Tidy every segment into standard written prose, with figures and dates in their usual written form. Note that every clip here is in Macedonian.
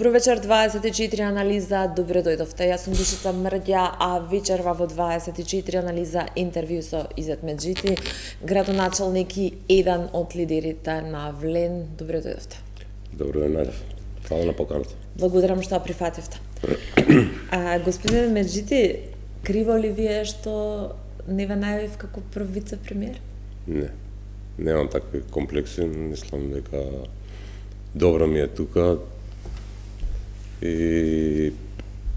Добро вечер, 24 анализа, добро дојдовте. Јас сум Душица Мрѓа, а вечерва во 24 анализа интервју со Изет Меджити, градоначалник и еден од лидерите на Влен. Добро дојдовте. Добро дојдов. Фала на поканата. Благодарам што ја прифативте. Господин Меджити, криво ли вие што не ве најавив како прв вице-премиер? Не. Немам такви комплекси, мислам дека добро ми е тука и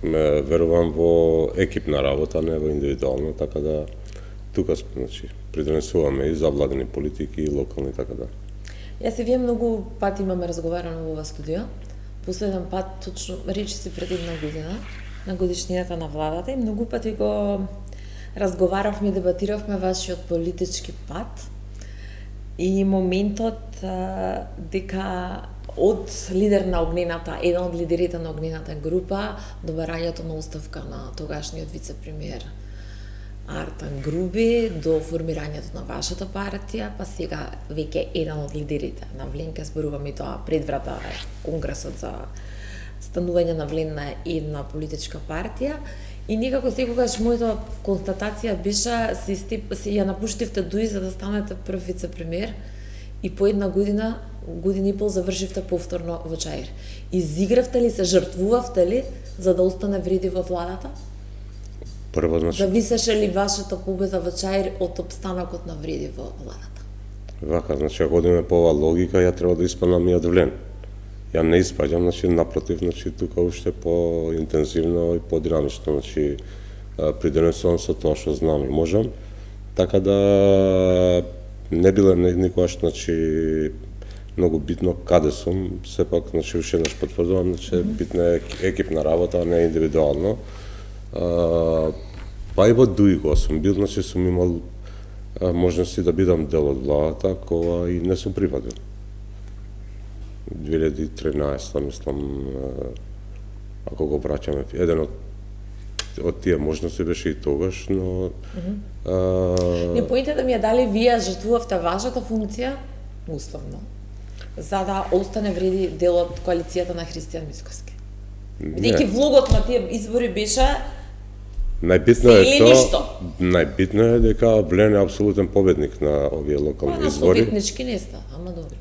верувам во екипна работа, не во индивидуално, така да тука значи придонесуваме и за владени политики и локални, така да. Јас и вие многу пати имаме разговарано во ова студио. Последен пат точно речиси пред една година на годишнината на владата и многу пати го разговаравме и дебатиравме вашиот политички пат и моментот дека од лидер на огнената, еден од лидерите на огнената група, до барањето на оставка на тогашниот вице-премиер Артан Груби, до формирањето на вашата партија, па сега веќе еден од лидерите на Влен, ке зборуваме и тоа пред врата конгресот за станување на Влен на една политичка партија. И никако секогаш мојата констатација беше ја напуштивте дуи за да станете прв вице-премиер и по една година и пол завршивте повторно во Чаир. Изигравте ли се, жртвувавте ли за да остане вреди во владата? Прво, значи... Зависеше ли вашата победа во Чаир од опстанокот на вреди во владата? Вака, значи, ако одиме по ова логика, ја треба да испаднам и од Влен. Ја не испаѓам, значи, напротив, значи, тука уште по-интензивно и по-динамично, значи, придонесувам со тоа што знам и можам. Така да не биле никогаш, значи, многу битно каде сум, сепак, значи, уште еднаш потврдувам, значи, битна е екипна работа, а не индивидуално. Па и во ДУИ го сум бил, значи, сум имал можности да бидам дел од владата, кога и не сум припадил. 2013, мислам, ако го враќаме, еден од тие можности беше и тогаш, но... Не поинте да ми ја дали вие жртвувавте вашата функција, условно, за да остане вреди дел од коалицијата на Христијан Мисковски. Бидејќи влогот на тие избори беше најбитно е тоа, најбитно е дека Влен е апсолутен победник на овие локални избори. Победнички не ста, ама добри.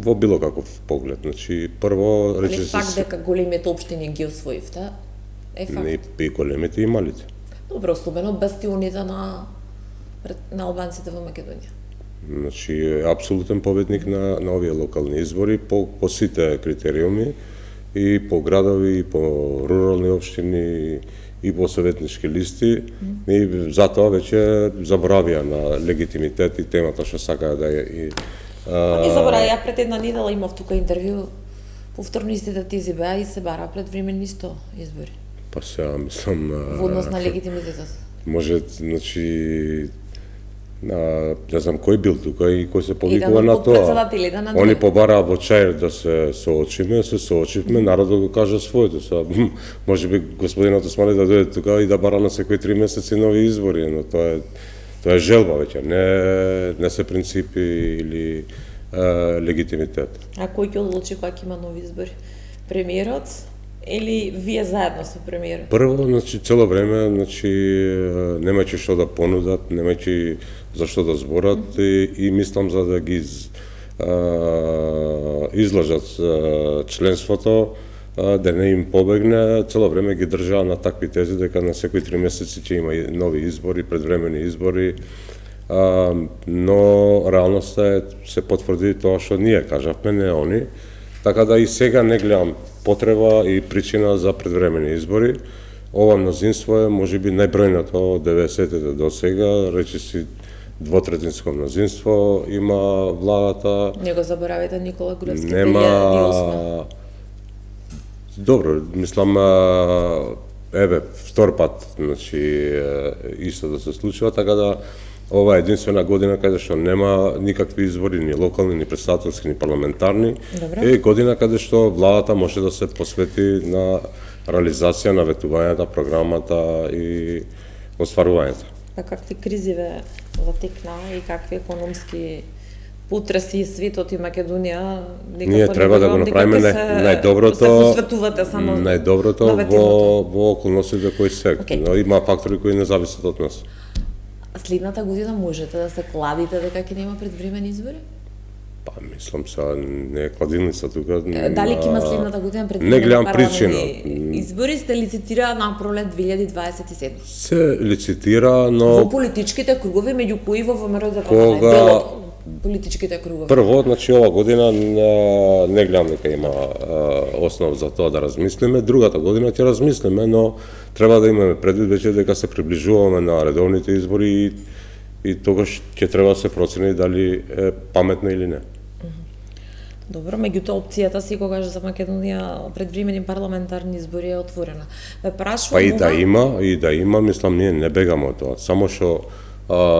Во било каков поглед, значи прво рече се факт дека големите општини ги освоивте е факт. Не и големите и малите. Добро, особено бастионите на албанците во Македонија. Значи е апсолутен победник на овие локални избори по сите критериуми и по градови и по рурални општини и по советнички листи и затоа веќе заборавија на легитимитет и темата што сакаа да е. Не заборавија, пред една недела имав тука интервју, повторно истите тези беа и се бара пред времени исто избори. Па сега мислам... Во однос на легитимитетот. Може, значи... не знам кој бил тука и кој се повикува на тоа. Они побараа во Чаир да се соочивме, народот го кажа своето. Може би господинот Османи да дојде тука и да бара на секои 3 месеци нови избори, но тоа е желба веќе, не се принципи или легитимитет. А кој ќе одлучи кога ќе има нови избори? Премиерот или вие заедно со премиерот? Прво, значи, цело време, значи, немајќи што да понудат, немајќи за што да зборат и мислам за да ги излажат членството, да не им побегне, цело време ги држаа на такви тези дека на секои 3 месеци ќе има нови избори, предвремени избори, но реалноста се потврди тоа што ние кажавме, не они. Така да и сега не гледам потреба и причина за предвремени избори. Ова мнозинство е можеби најбројното од 90-те до сега, речиси двотретинско мнозинство има владата. Не го заборавите Никола Груевски, нема... Добро, мислам, втор пат, значи, исто да се случува, така да ова е единствена година каде што нема никакви избори, ни локални, ни претставителски, ни парламентарни. Е година каде што владата може да се посвети на реализација на ветувањата, програмата и остварувањето. А какви кризи ве затекна и какви економски потреси светот и Македонија, Ние треба да го направиме најдоброто, се посветувате само најдоброто во околностите кои се. Okay. Но има фактори кои не зависат од нас. Следната година можете да се кладите дека ќе нема предвремени избори? Па, мислам не е кладилница тука. Дали ќе има следната година не предвремени гледам парламентарни избори, сте лицитира на пролет 2027? Се лицитира, но Во политичките кругови, меѓу кои во ВМРО Кога- дел од политичките кругови? прво, значи ова година не гледам дека има основ за тоа да размислиме. Другата година ќе размислиме, но треба да имаме предвид веќе дека се приближуваме на редовните избори и тогаш ќе треба да се процени дали е паметно или не. Добро, меѓутоа опцијата секогаш за Македонија предвремени парламентарни избори е отворена. Ве прашувам Па и да има, мислам ние не бегаме од тоа. Само што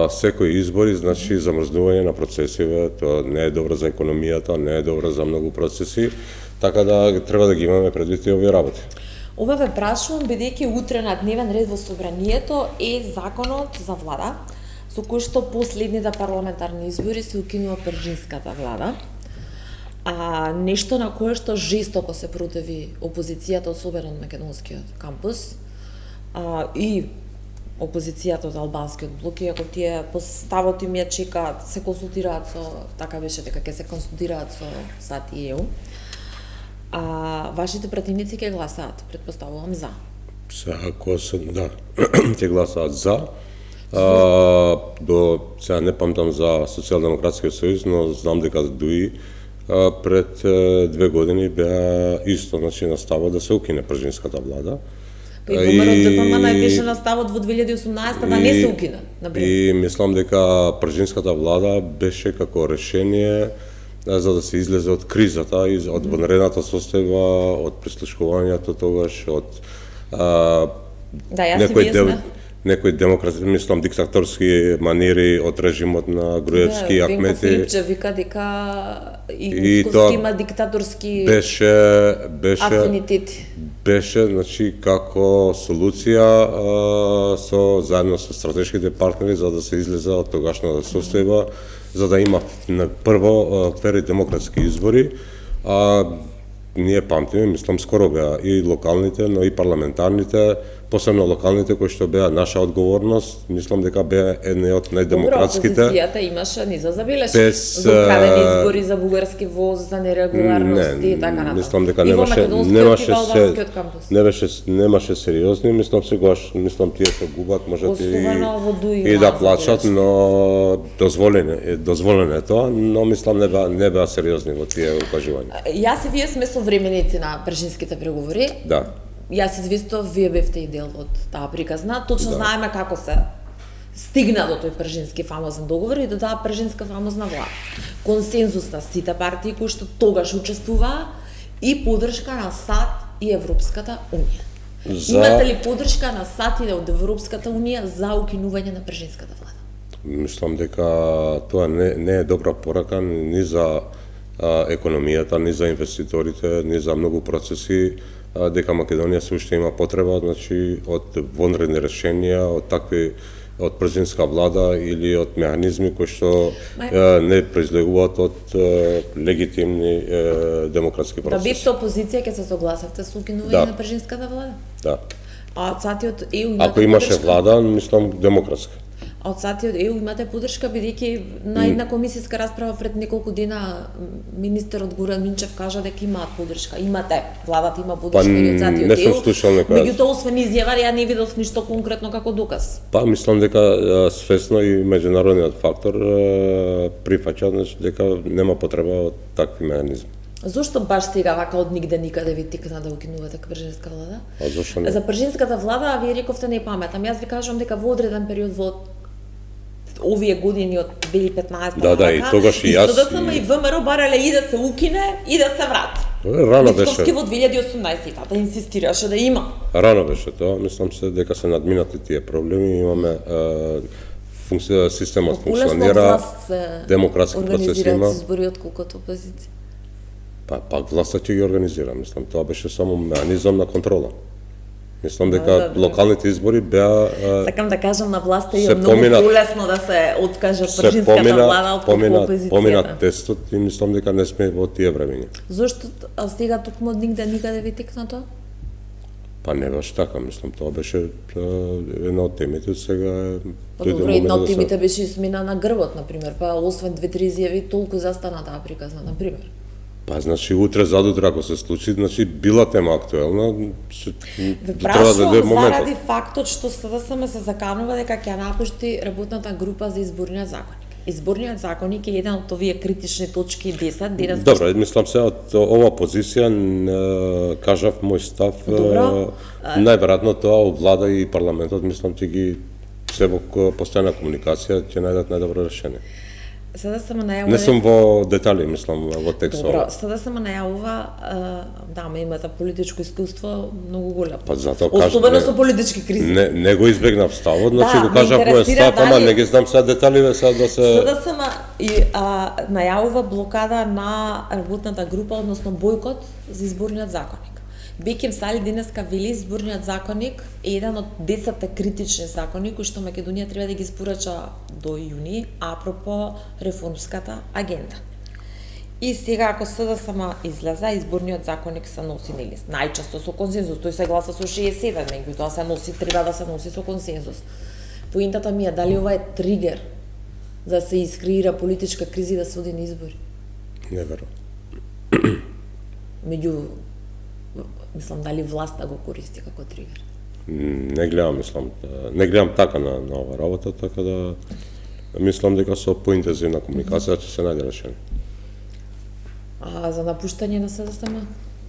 секои избори значи замрзнување на процесиве, тоа не е добро за економијата, не е добро за многу процеси, така да треба да ги имаме предвид и овие работи. Ова ве прашувам бидејќи утре на дневен ред во Собранието е законот за влада, со кој што последните парламентарни избори се укинува пржинската влада. Нешто на кое што жестоко се противи опозицијата, особено од македонскиот кампус, и опозицијата од албанскиот блок, иако тие по ставот им ја чекаат, се консултираат со, така беше дека ќе се консултираат со САД и ЕУ. Вашите пратеници ќе гласаат, претпоставувам за. Ако се, да, ќе гласаат за. До сега не памтам за Социјалдемократскиот сојуз, но знам дека ДУИ пред 2 години беа исто, значи на ставот да се укине пржинската влада. Па и ВМРО ДПМН беше на ставот во 2018 да не се укине, например. И мислам дека пржинската влада беше како решение за да се излезе од кризата и од вонредната состојба, од прислушкувањето тогаш, од некои демократи, мислам диктаторски манири од режимот на Груевски и Ахмети. Венко Филипче вика дека и Московски има диктаторски афинитети. Беше, значи, како солуција заедно со стратешките партнери за да се излезе од тогашната состојба, за да има прво фери демократски избори. Ние памтиме, мислам, скоро беа и локалните, но и парламентарните, посебно локалните кои што беа наша одговорност, мислам дека беа едни од најдемократските. Добро, опозицијата имаше низа забелешки за украдени избори, за бугарски воз, за нерегуларности и така натаму. Мислам дека немаше сериозни, мислам сегаш, тие се губат, можат и да плачат, но дозволено е тоа, но мислам не беа сериозни во тие укажувања. Јас и вие сме современици на пржинските преговори. Да. Јас известов, вие бевте и дел од таа приказна. Точно знаеме како се стигна до тој пржински фамозен договор и до таа пржинска фамозна влада. Консензус на сите партии кои што тогаш учествуваа и поддршка на САД и Европската унија. Имате ли поддршка на САД и од Европската унија за укинување на пржинската влада? Мислам дека тоа не е добра порака ни за економијата, ни за инвеститорите, ни за многу процеси, дека Македонија се уште има потреба, значи, од вонредни решенија, од пржинска влада или од механизми кои што не произлегуваат од легитимни демократски процеси. Да бевте опозиција, ќе се согласавте со укинување на пржинската влада? Да. А од САД и од ЕУ имате Ако имаше влада, мислам демократска. А од САД и од ЕУ имате поддршка, бидејќи на една комисијска расправа пред неколку дена министерот Горан Минчев кажа дека имаат поддршка. Имате, владата има поддршка и од САД и од ЕУ. Не сум слушал некојаш. Меѓутоа, освен изјава, ја не видов ништо конкретно како доказ. Па, мислам дека свесно и меѓународниот фактор прифаќа, значи, дека нема потреба од такви механизми. Зошто баш сега вака од нигде никаде ви тикна да укинувате пржинска влада? А зошто не? За пржинската влада, вие рековте не паметам. Јас ви кажувам дека во одреден период во овие години од 2015 Да, и тогаш и јас СДСМ и ВМРО барале и да се укине и да се врати. Рано беше. Мицковски во 2018 инсистираше да има. Рано беше тоа, мислам се дека се надминати тие проблеми, имаме системот функционира, демократски процес има. Организираат избори отколкото опозиција. Пак власта ќе ги организира, мислам, тоа беше само механизам на контрола. Мислам дека локалните избори беа Сакам да кажам на власта е се многу поминат- полесно да се откаже се пржинската влада од поминат опозицијата. тестот и мислам дека не сме во тие времења. Зошто стига токму нигде никаде ви текна тоа? Па не баш така, мислам, тоа беше една од темите, сега Па дојде добро, една моментот од да се- темите беше смена на грбот, например, па освен 2-3 изјави, толку застана таа приказна, например. Па значи утре задутре ако се случи, значи била тема актуелна, Ве треба да прашувам дојде моментот. заради фактот што СДСМ се заканува дека ќе напушти работната група за изборниот законник. Изборниот законник е еден од овие критични точки 10, денес Добро, мислам се од ова позиција кажав мој став, Добро. најверојатно тоа влада и парламентот мислам ќе ги се во постојана комуникација ќе најдат најдобро решение. СДСМ најавува Не сум во детали, мислам, во текстот. Добро, СДСМ најавува, да, ама имате политичко искуство многу големо. Па затоа кажам, Особено не- со политички кризи. Не го избегнав ставот, значи Да, го ме кажав мој интересира став, ама дали- не ги знам сега деталиве сега да се СДСМ и најавува блокада на работната група, односно бојкот за изборниот законник. Беким Сали денеска вели изборниот законник е еден од 10 критични закони кои што Македонија треба да ги испорача до јуни, апропо реформската агенда. И сега ако СДСМ излезе, изборниот законник се носи нели најчесто со консензус, тој се гласа со 67, меѓутоа се носи, треба да се носи со консензус. Поентата ми е дали ова е тригер за да се искреира политичка криза и да се оди на избори. не верувам. Меѓу мислам дали власта го користи како тригер. Не гледам, мислам, не гледам така на ова работа, така да мислам дека со поинтензивна комуникација ќе се најде решение. А за напуштање на СДСМ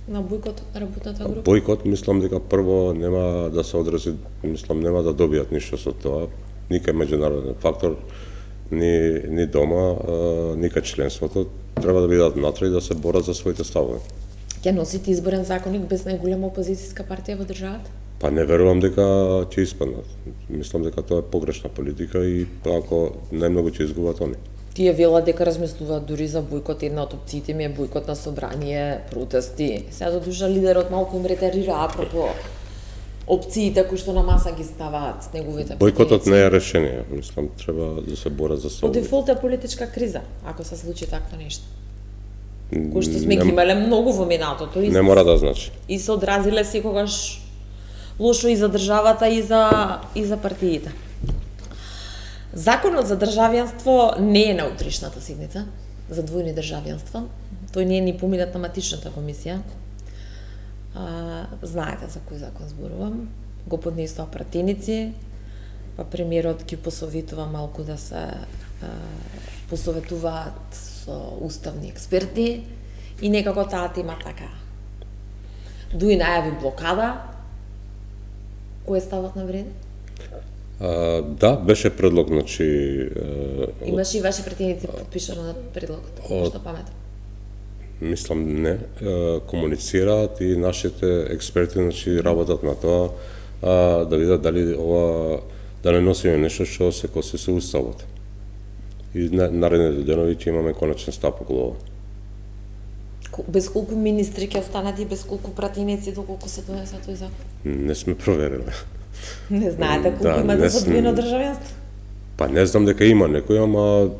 на бојкот на работната група? Бојкот мислам дека прво нема да се одрази, мислам нема да добијат ништо со тоа, никај меѓународен фактор, ни дома, никај членството, треба да бидат внатре и да се борат за своите ставови. Ќе носите изборен законник без најголема опозицијска партија во државата? Па не верувам дека ќе испаднат. Мислам дека тоа е погрешна политика и ако најмногу ќе изгубат они. Тие велат дека размислуваат дури за бојкот, една од опциите ми е бојкот на собрание, протести. Сега до душа лидерот малку им ретерира апропо опциите кои што на маса ги ставаат неговите Бојкотот пратеници. не е решение, мислам треба да се борат за По ставови. дефолт е политичка криза, ако се случи такво нешто. Кој што сме Не- ги имале многу во минатото и Не мора да значи. и се одразиле секогаш лошо и за државата и за партиите. Законот за државјанство не е на утришната седница за двојни државјанства. Тој не е ни поминат на матичната комисија. Знаете за кој закон зборувам. Го поднесоа пратеници, па премиерот ги посоветува малку да се посоветуваат со уставни експерти и некако таа тема така. Дуи најави блокада. Кој е ставот на вреди? Да, беше предлог, значи Имаше и ваши пратеници подпишано на предлогот, што паметам. мислам не, комуницираат и нашите експерти значи работат на тоа да видат дали ова да не носиме нешто што се коси со уставот. И наредните денови ќе имаме конечен стап околу ова. Без колку министри ќе останат и без колку пратеници доколку се донесе тој закон? Не сме провериле. Не знаете колку Да, имате не за сме- двојно државјанство? Па не знам дека има некој, ама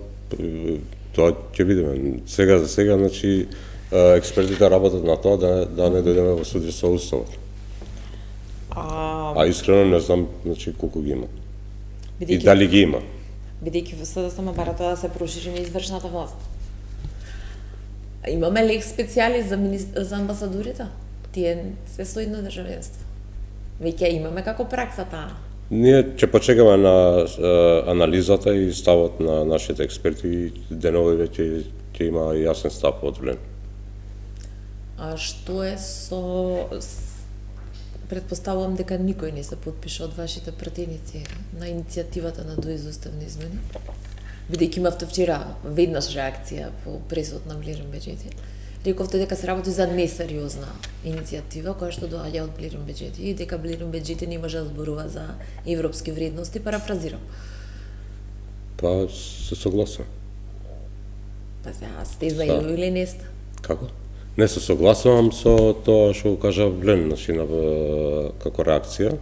тоа ќе видиме. Сега за сега, значи, експертите работат на тоа да не дојдеме во суди со уставот. А искрено не знам, значи, колку ги има. И Бидејќи дали ги има. бидејќи во СДСМ бара тоа да се прошири на извршната власт. Имаме лек специјали за амбасадорите? Тие се со едно државјанство. Веќе имаме како пракса таа. Ние ќе почекаме на анализата и ставот на нашите експерти и денови веќе ќе има јасен став одвлен. А што е предпоставувам дека никој не се подпиша од вашите пратеници на иницијативата на доизуставни измени? Бидејќи имавте вчера веднаш реакција по пресот на Блирин Беџети. Рековте дека се работи за несериозна иницијатива која што доаѓа од Блирин Беџети и дека Блирин Беџети не може да зборува за европски вредности, парафразирам. Па се согласам. Па сега сте за или не сте? Како? Не се согласувам со тоа што го кажа Влен, значи како реакција.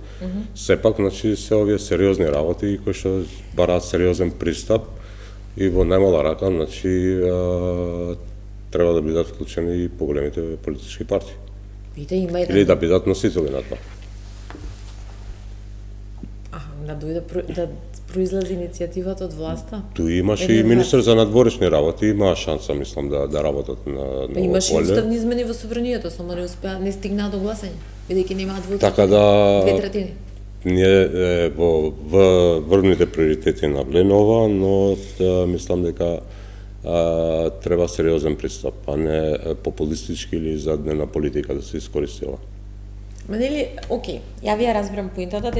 Сепак, значи се овие сериозни работи кои што бараат сериозен пристап и во најмала рака, значи треба да бидат вклучени и поголемите политички партии. Видите, има еден Или да бидат носители на тоа. да дојде да произлезе иницијативата од власта. Туи имаше и министер за надворешни работи, имаа шанса, мислам, да работат на Имаше и поле. уставни измени во собранието, само не успеа, не стигнаа до гласање, бидејќи немаат двојче. Така да 2/3. ние во врвните приоритети на Вленова, но мислам дека треба сериозен пристап, а не популистички или заднена политика да се искористила. Ма нели, окей, ја ви ја разбирам поинтата,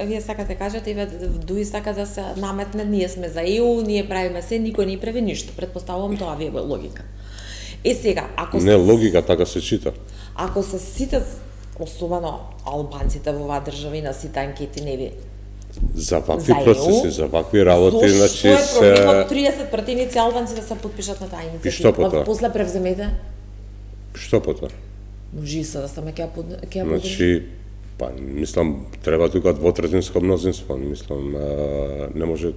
вие сакате кажете, Дуи сака да се наметне, ние сме за ЕУ, ние правиме се, никој не прави ништо. Предпоставувам тоа ви е логика. Сега, Не логика, така се чита. Ако се сите, особено албанците во оваа држава и на сите анкети не ви За вакви за процеси, ЕУ, за вакви работи, значи Што е проблемот се 30 пратеници албанци да се потпишат на таа иницијатива? што по тоа? После превземете, што по тоа? може и се да саме ќе ја поддржи. Значи, па, мислам, треба тука двотретинско мнозинство, мислам, не може,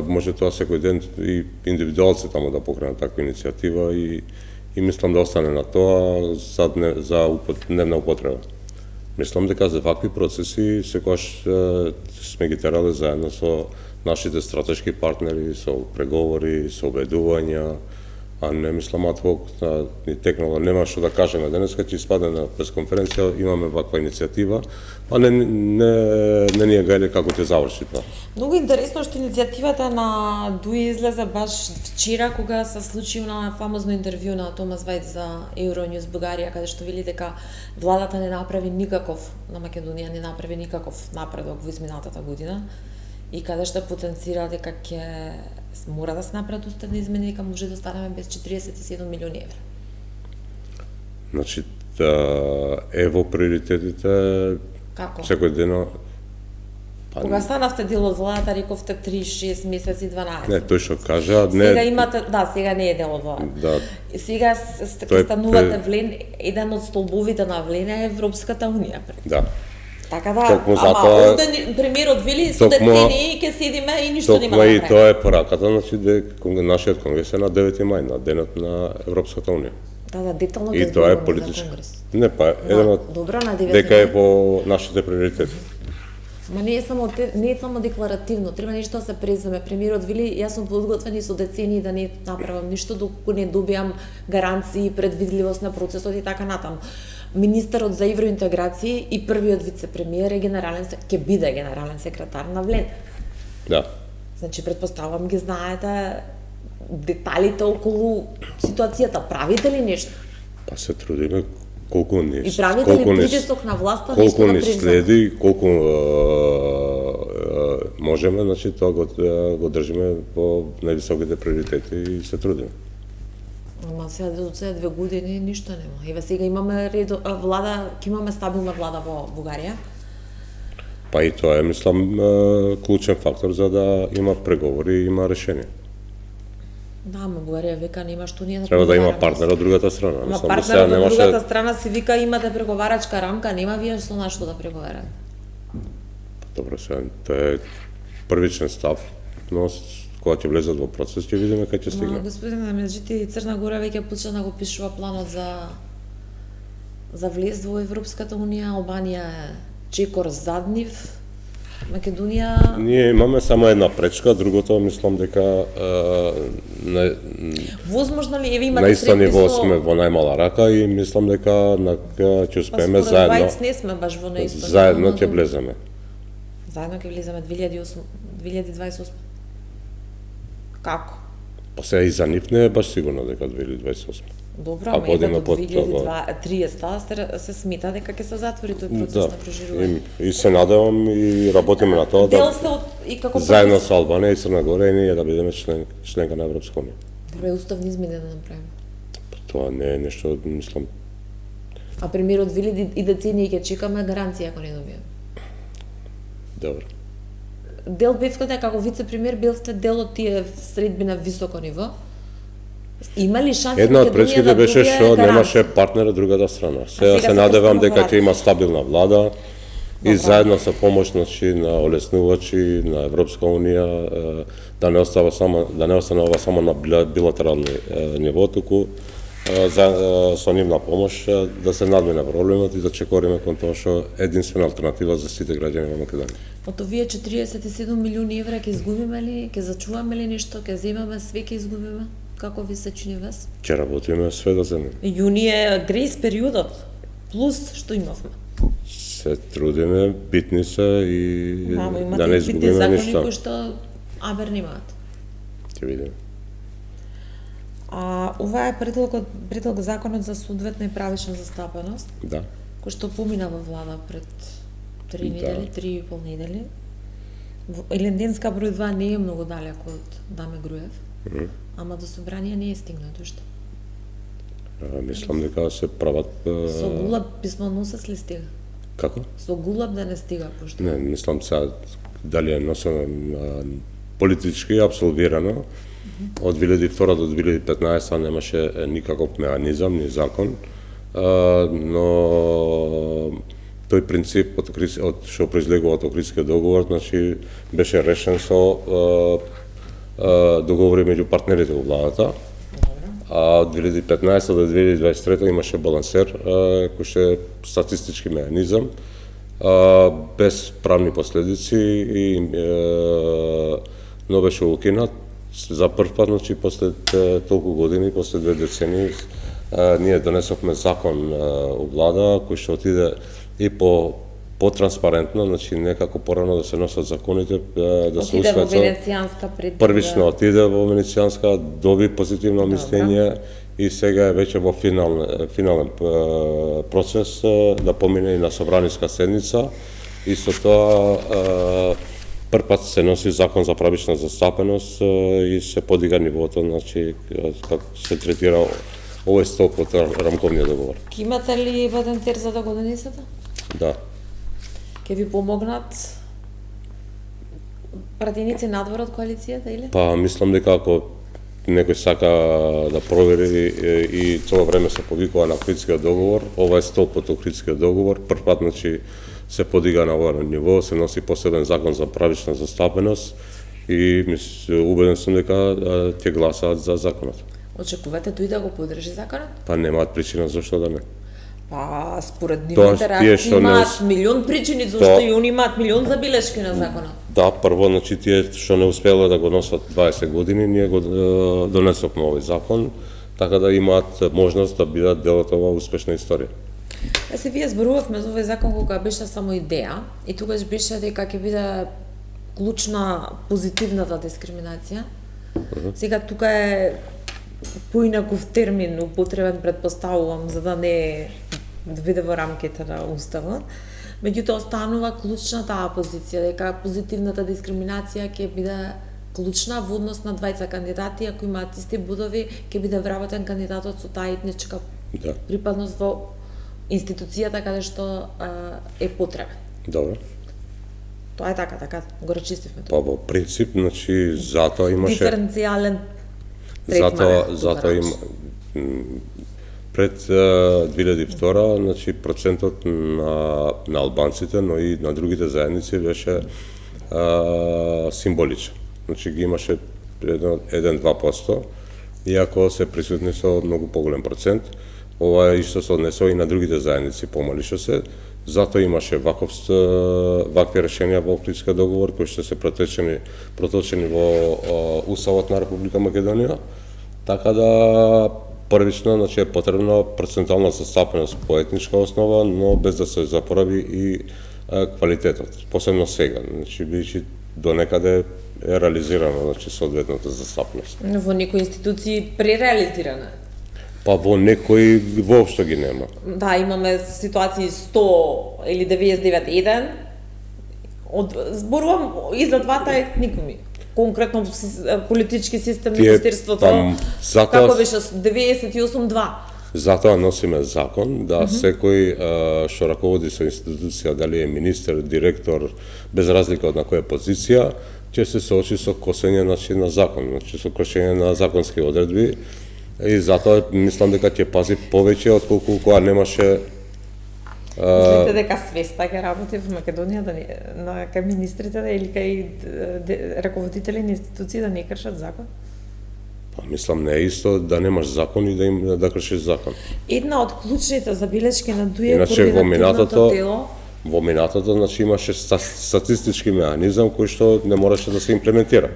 може тоа секој ден и индивидуалци таму да покренат таква иницијатива и мислам да остане на тоа за дневна употреба. Мислам дека за вакви процеси секогаш сме ги терали заедно со нашите стратешки партнери, со преговори, со убедувања, а не мислам адхок ни текнало, нема што да кажеме денеска, ќе испаде на пресконференција, имаме ваква иницијатива, па не ни е гајле како ќе заврши тоа. Многу интересно што иницијативата на Дуи излезе баш вчера кога се случи на фамозно интервју на Томас Вајд за Euronews Бугарија, каде што вели дека владата не направи никаков, на Македонија не направи никаков напредок во изминатата година и каде што потенцира дека ќе мора да се направат уставни измени, дека може да останеме без 47 милиони евра. Значи, ево приоритетите Како? секој ден. Кога станавте дел од владата, рековте 3-6 месеци 12. Не, тој што кажа, не. Сега имате, да, сега не е дел од владата. Да. Сега Тој е станувате Влен, еден од столбовите на Влен е Европската унија. Да. Така да, Токму ама затоа- овде премиерот вели со Токму- децени ќе седиме и ништо нема Токму да и направиме. тоа е пораката, значи нашиот конгрес е на 9 мај, на денот на Европската унија. Да, детално И ќе тоа е зборуваме за политички. конгрес. Не, па еден од Добро, на 9 дека е мај. во нашите приоритети. Ма не е само декларативно, треба нешто да се преземе. Премиерот вели, јас сум подготвен и со децени да не направам ништо доколку не добиам гаранции, предвидливост на процесот и така натаму. Министерот за евроинтеграција и првиот вице-премиер е ќе биде генерален секретар на Влен. Да. Значи, предпоставувам ги знаете деталите околу ситуацијата. Правите ли нешто? Па се трудиме колку ни И правите ли притисок на власта нешто колку да ни превземе? следи, колку можеме, значи тоа го држиме во највисоките приоритети и се трудиме. Ама сега до 2 години ништо нема. Еве сега имаме влада, ќе имаме стабилна влада во Бугарија. Па и тоа е, мислам, клучен фактор за да има преговори и има решение. Да, ама Бугарија века нема што ние да Треба да има преговараме. партнер од другата страна. Ама Мислам, до партнерот сега од немаше другата страна си вика имате преговарачка рамка, нема вие со нас што да преговарате. Добро, сега тоа е првичен став, но кога ќе влезат во процес ќе видиме кај ќе Ма, стигне. господине, меѓутоа Црна Гора веќе почна да го пишува планот за влез во Европската унија, Албанија е чекор заднив, Македонија Ние имаме само една пречка, другото мислам дека возможно ли еве имате на исто сретби ниво со сме во најмала рака и мислам дека ќе успееме според заедно. Вајц не сме баш во наисто ниво, Заедно но ќе влеземе. Заедно ќе влеземе 2028. Како? Па сега и за нив не е баш сигурно дека 2028. Добро, Ако ама еве одиме до под 2030 се смета дека ќе се затвори тој процес Да, на проширување. и се надевам и работиме на тоа Дел да сте и како заедно со Албанија и Црна Гора и ние да бидеме членка на Европска унија. Треба уставни измени да направиме. Тоа не е нешто, мислам, А премиерот вели и децении ќе чекаме гаранција ако не добиеме. добро. Дел бевте како вице-премиер, бевте дел од тие средби на високо ниво. Има ли шанса Една од Македонија пречките да беше добие што гаранција? немаше партнер од другата страна. Сега сега се се надевам представува дека ќе има стабилна влада и Добро. заедно со помош на олеснувачи на Европска унија да не остане ова само на билатерални ниво, туку со нивна помош да се надмине проблемот и да чекориме кон тоа што единствена алтернатива за сите граѓани во Македонија. Од овие 47 милиони евра ќе изгубиме ли, ќе зачуваме ли нешто, ќе земеме све, ќе изгубиме? Како ви се чини вас? Ќе работиме све да земеме. Јуни е грейс периодот, плюс што имавме. Се трудиме, битни се и Мамо, да имате не битни изгубиме закони ништо. кои што абер немаат. Ќе видиме. Ова е предлог законот за соодветна и правична застапеност, Да. кој што помина во влада пред 3 недели, 3,5 недели. Еленденска број 2 не е многу далек од Даме Груев, ама до собрание не е стигнат уште. Мислам дека се прават Со гулаб писмоносец ли стига? како? Со гулаб да не стига пошто. Не, мислам сега дали е носено политички апсолвирано. Од 2002 до 2015 немаше никаков механизам, ни закон, но тој принцип од што произлегува од Охридскиот договор, значи беше решен со договори меѓу партнерите во владата. А од 2015 до 2023 имаше балансер, кој што е статистички механизам, без правни последици но беше укинат за прв пат, значи после толку години, после 2 децении, ние донесовме закон во влада кој што отиде и по-транспарентно, значи некако порано да се носат законите, да се Отиде во усвојат. Венецијанска пред Првично отиде во Венецијанска, доби позитивно мислење и сега е веќе во финален процес да помине и на собраниска седница. Исто тоа прв пат се носи закон за правична застапеност и се подига нивото, значи како се третира овој столб од рамковниот договор. Ке имате ли патентер за да го донесете? Да. Ке ви помогнат пратеници надвор од коалицијата или? Па мислам дека ако некој сака да провери и цело време се повикува на Охридскиот договор, ова е столб од Охридскиот договор, прв пат значи се подига на ова ниво, се носи посебен закон за правична застапеност и убеден сум дека ќе гласаат за законот. Очекувате тој да го подржи законот? Па немаат причина зашто да не. Па, според Тоа нивните тие реакции што не имаат милион причини зашто Тоа- и они имаат милион забелешки на законот. Да, прво, значи тие што не успело да го носат 20 години, ние го донесовме овој закон, така да имаат можност да бидат дел од оваа успешна историја. Се вие зборувавме за овој закон кога беше само идеја и тогаш беше дека ќе биде клучна позитивната дискриминација. Сега тука е поинаков термин употребен, предпоставувам, за да не да биде во рамките на уставот. Меѓутоа останува клучна таа позиција дека позитивната дискриминација ќе биде клучна во однос на двајца кандидати, ако имаат исти будови, ќе биде вработен кандидатот со таа етничка Да. припадност во институцијата каде што е потребен. Добро. Тоа е така го речистивме Па тоа. во принцип, значи затоа имаше Диференцијален третман. затоа има пред 2002, значи процентот на албанците, но и на другите заедници беше символичен. Значи ги имаше 1-2%, иако се присутни со многу поголем процент. Ова исто се однесува и на другите заедници помали што се. Затоа имаше вакви решенија во Охридскиот договор кои што се проточени во Уставот на Република Македонија. Така да првично, значи е потребна процентуална застапеност по етничка основа, но без да се запорави и квалитетот, посебно сега, значи бидејќи до некаде е реализирано, значи соодветната застапеност. Во некои институции пререализирана. Па во некои воопшто ги нема. Да, имаме ситуации 100 или 99-1. Зборувам и за двата етникуми. Конкретно политички систем, министерството, како беше 98-2. Затоа носиме закон да секој што раководи со институција, дали е министер, директор, без разлика од на која позиција, ќе се соочи со косење на закон, значи со кршење на законски одредби И затоа мислам дека ќе пази повеќе отколку кога немаше Мислите дека свеста ќе работи во Македонија на кај министрите или кај раководители на институции да не кршат закон? Па мислам не е исто да немаш закон и да кршиш закон. Една од клучните забелешки на ДУИ е Иначе координативното тело. во минатото значи имаше статистички механизам кој што не можеше да се имплементира.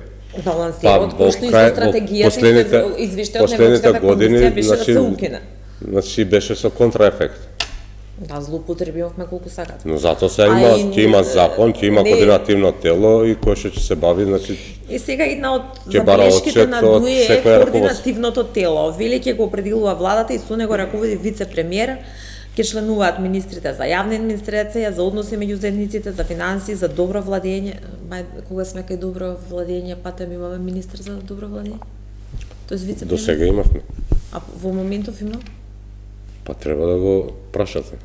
Балансира од кој што и со стратегијата и извештајот на Европската комисија беше да се укине. Значи беше со контраефект. Да, злоупотреби имавме колку сакат. Но затоа сега ќе има закон, ќе има координативно тело и кој што ќе се бави, значи И сега една од ќе бара забелешките на отчет од ДУИ е секој координативното тело. Вели ќе го определува владата и со него раководи вице-премиер, ќе членуваат министрите за јавна администрација, за односи меѓу заедниците, за финансии, за добро владење. Кога сме кај добро владење, патем имаме министр за добро владење? Тоест вице-премиер? до сега имавме. А во моментов има? Па треба да го прашате.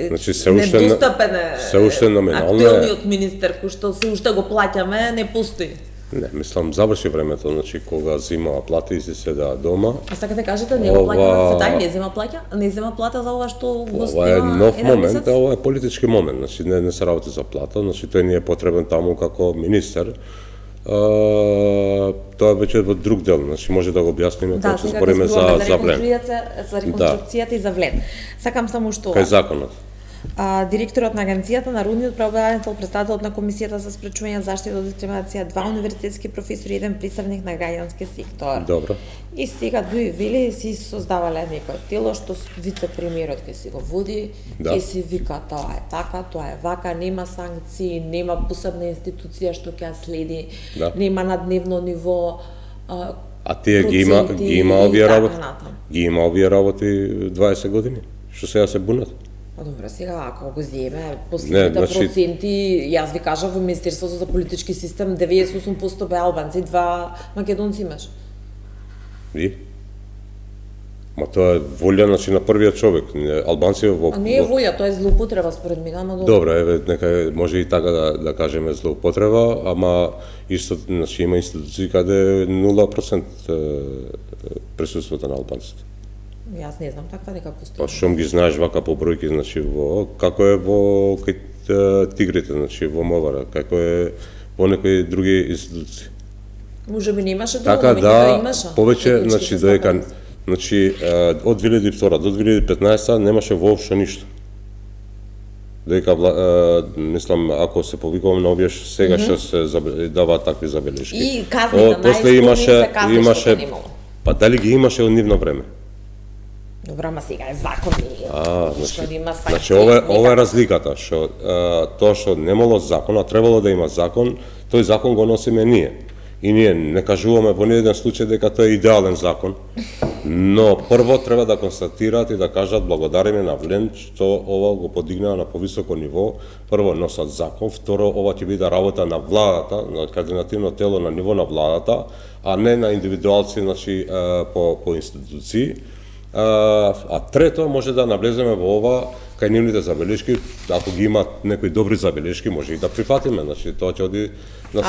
Значи се уште номинално актуелниот министер кој што се уште го плаќаме не постои. Не, мислам заврши времето, значи кога зимаа плата и се седаа дома. А сакате кажете не го плаќа Фетај, не зема плаќа? Не зема плата за ова што го спива? Ова е нов момент, ова е политички момент, значи не се работи за плата, значи тој не е потребен таму како министер. Тоа веќе во друг дел, значи може да го објасниме кога се збориме за Влен. За реконструкцијата и за Влен. Сакам само што Кај законот. Директорот на Агенцијата, Народниот правобранител, представителот на Комисијата за спречување заштита од дискриминација, 2 универзитетски професори и 1 представник на граѓански сектор. Добро. И сега ДУИ вели си создавале некој тело што вице-премиерот ќе си го води, ќе си вика тоа е така, тоа е вака, нема санкции, нема посебна институција што ќе ја следи, нема на дневно ниво А тие ги има овие работи. Ги има овие работи 20 години. Што сега се бунат? Па добро, сега ако го земе последните проценти, јас ви кажав во Министерството за политички систем 98% бе албанци, 2 македонци имаш. И? Ма тоа е волја на првиот човек, албанци во... А не е волја, тоа е злоупотреба според мене, ама добро. Добро, еве, нека може и така да кажеме злоупотреба, ама исто, има институции каде 0% присуството на албанците. Јас не знам така дека постои. Па шум ги знаеш вака по бројки, значи како е во кај Тигрите, значи во Мовара, како е во некои други институции. Може би немаше така да имаше. Повеќе, значи доека од 2002 до 2015 немаше воопшто ништо. Дека мислам ако се повикувам на овие сега што се даваат такви забелешки. И казните после имаше па дали ги имаше од нивно време? Добро, ама сега е закон значи ова е разликата, што тоа што немало закон, а требало да има закон, тој закон го носиме ние. И ние не кажуваме во ниеден случај дека тоа е идеален закон, но прво треба да констатираат и да кажат благодариме на Влен што ова го подигнаа на повисоко ниво. Прво носат закон, второ ова ќе биде работа на владата, на координативно тело на ниво на владата, а не на индивидуалци, значи по институции. А трето може да навлеземе во ова кај нивните забелешки, ако ги имаат некои добри забелешки, може и да прифатиме, значи тоа ќе оди на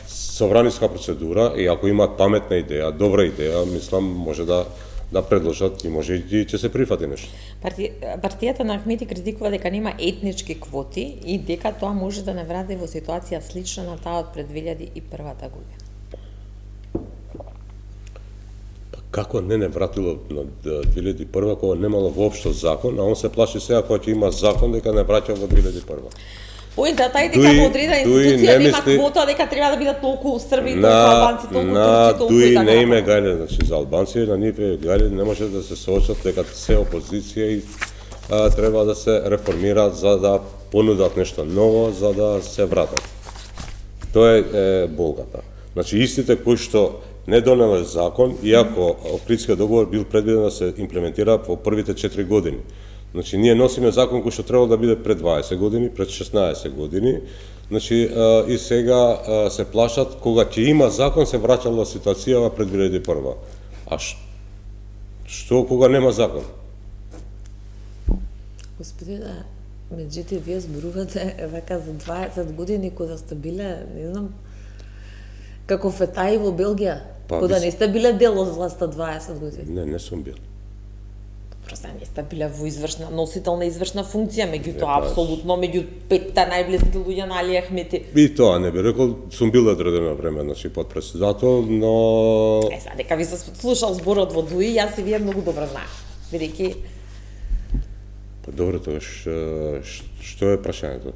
собраниска процедура и ако имаат паметна идеја, добра идеја, мислам може да предложат и може и ќе се прифати нешто. Партијата на Ахмети критикува дека нема етнички квоти и дека тоа може да не вради во ситуација слична на таа од пред 2001 година. Како не вратило на 2001 кога немало воопшто закон, а он се плаши сега кога ќе има закон дека не враќа во 2001. Поинтата е дека во одредена институција нема квота, дека треба да бидат толку Срби, толку албанци, толку турци, толку и така. Не име гајле, значи за албанци на нив гајле не може да се соочат дека се опозиција и треба да се реформираат за да понудат нешто ново, за да се вратат. Тоа е болката. Значи истите кои што не донеле закон, иако Охридскиот договор бил предвиден да се имплементира во првите 4 години. Значи, ние носиме закон кој што требало да биде пред 20 години, пред 16 години, значи, и сега се плашат, кога ќе има закон, се враќало ситуацијава пред 2001. А што кога нема закон? Господи, да, меѓутоа вие зборувате вака за 20 години кога сте биле, не знам, како Фетај во Белгија. Кога не сте биле дел од власта 20 години. Не сум бил. Просто не сте биле во извршна, носител на извршна функција, меѓутоа па, апсолутно меѓу петта најблисни луѓе на Али Ахмети. И тоа не би рекол, сум бил одредено време, значи потпредседател, но Сега дека ви се слушал зборот во Дуи, јас и вие многу добро знаеме. Бидејќи па добро тоа што е прашањето?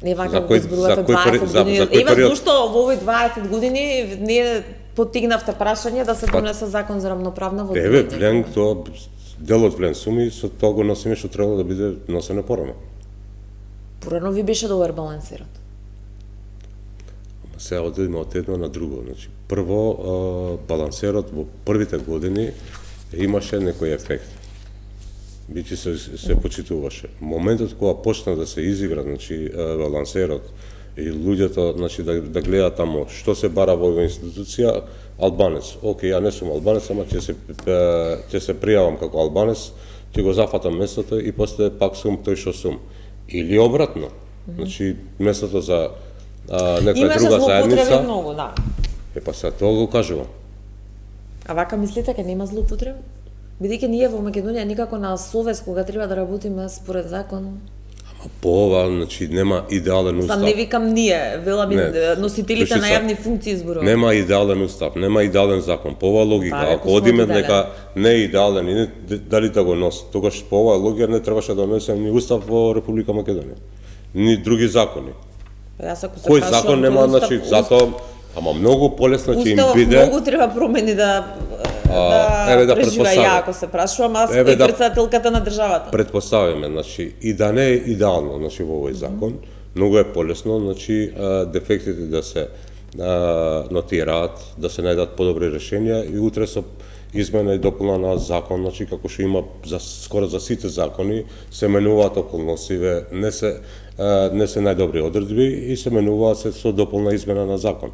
не вака За го кој- зборувате за кој 20 за години. кој Ева период? зашто во овој 20 години не потигнавте прашање да се донесе закон за равноправна во Еве, влен, тоа дел од влен суми, со тоа го носиме што требало да биде носено порано. Порано ви беше добар балансиран. Сега одиме од едно на друго. Значи, прво, балансерот во првите години имаше некој ефект. Бичи се почитуваше. Моментот кога почна да се изигра, значи, балансерот и луѓето, значи, да гледаат тамо што се бара во оваа институција, албанец. Океј, ја не сум албанец, ама ќе се пријавам како албанец, ќе го зафатам местото и после пак сум тој што сум. Или обратно. Значи, местото за некоја друга заедница. Имаше многу, да. Па сега тоа го кажувам. А вака мислите дека нема злоупотреби? Бидејќи ние во Македонија никако на совест кога треба да работиме според закон. По ова, значи, нема идеален устав. Сам не викам ние, велам Не. носителите на јавни функции зборувам. Нема идеален устав, нема идеален закон. По оваа логика, Па, ако реков смо одиме идеален. дека не е идеален и не, дали да го носи, тогаш по оваа логика не требаше да донесем ни устав во Република Македонија. Ни други закони. Јас ако се Кој прашувам закон нема, тој значи, затоа, ама многу полесно ќе им Уставот биде. многу треба промени еве да преживеа претпоставам. ја ако се прашувам, аз Еве и да- председателката на државата. Предпоставиме, значи, и да не е идеално, значи, во овој закон, многу е полесно, значи, дефектите да се нотираат, да се најдат подобри решенија и утре со измена и дополна на закон, значи, како што има скоро за сите закони, се менуваат околностиве, не се најдобри одредби и се менуваат се со дополна измена на закон.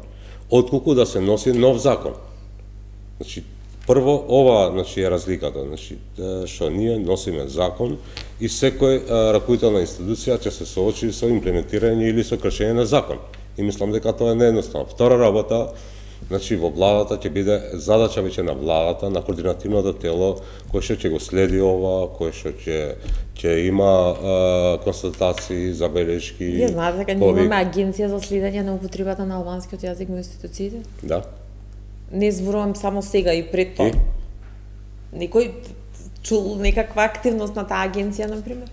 Отколку да се носи нов закон. Значи, прво, ова, значи, е разликата, значи, што ние носиме закон и секој раководител на институција ќе се соочи со имплементирање или со кршење на закон. И мислам дека тоа е неедноставно. Втора работа, значи, во владата ќе биде задача веќе на владата, на координативното тело, кој што ќе го следи ова, кој што ќе има констатации, забелешки. Вие знаете дека ние имаме агенција за следење на употребата на албанскиот јазик во институциите? Да. Не зборувам само сега и пред тоа. И? Некој чул некаква активност на таа агенција, например?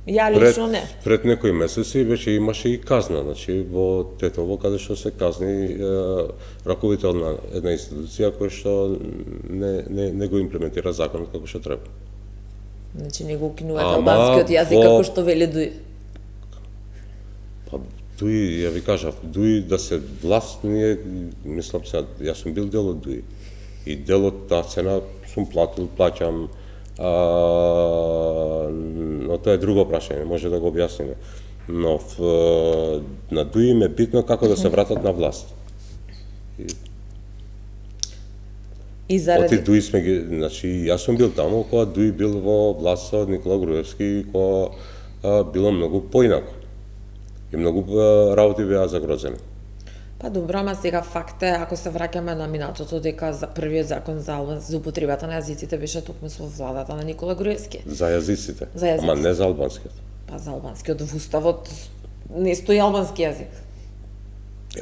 Ја лично не. Пред некои месеци веќе имаше и казна, значи во Тетово каде што се казни раководител на една институција која што не го имплементира законот како што треба. Значи не го укинувате Ама албанскиот јазик во- како што вели Дуи. Па Дуи, ја ви кажав, Дуи да се власт, ние, мислам сега, јас сум бил дел од Дуи. И дел од таа цена сум платил, плаќам, но тоа е друго прашање, може да го објасниме. Но на Дуи им е битно како да се вратат на власт. И Оти заради Дуи сме ги, значи, јас сум бил таму кога Дуи бил во власт со Никола Груевски, кога било многу поинако. И многу работи беа загрозени. Па добро, ама сега факт е, ако се враќаме на минатото, дека за првиот закон за употребата на јазиците беше токму со владата на Никола Груевски. За јазиците, За јазиците. ама не за албанскиот. Па за албанскиот во уставот не стои албански јазик.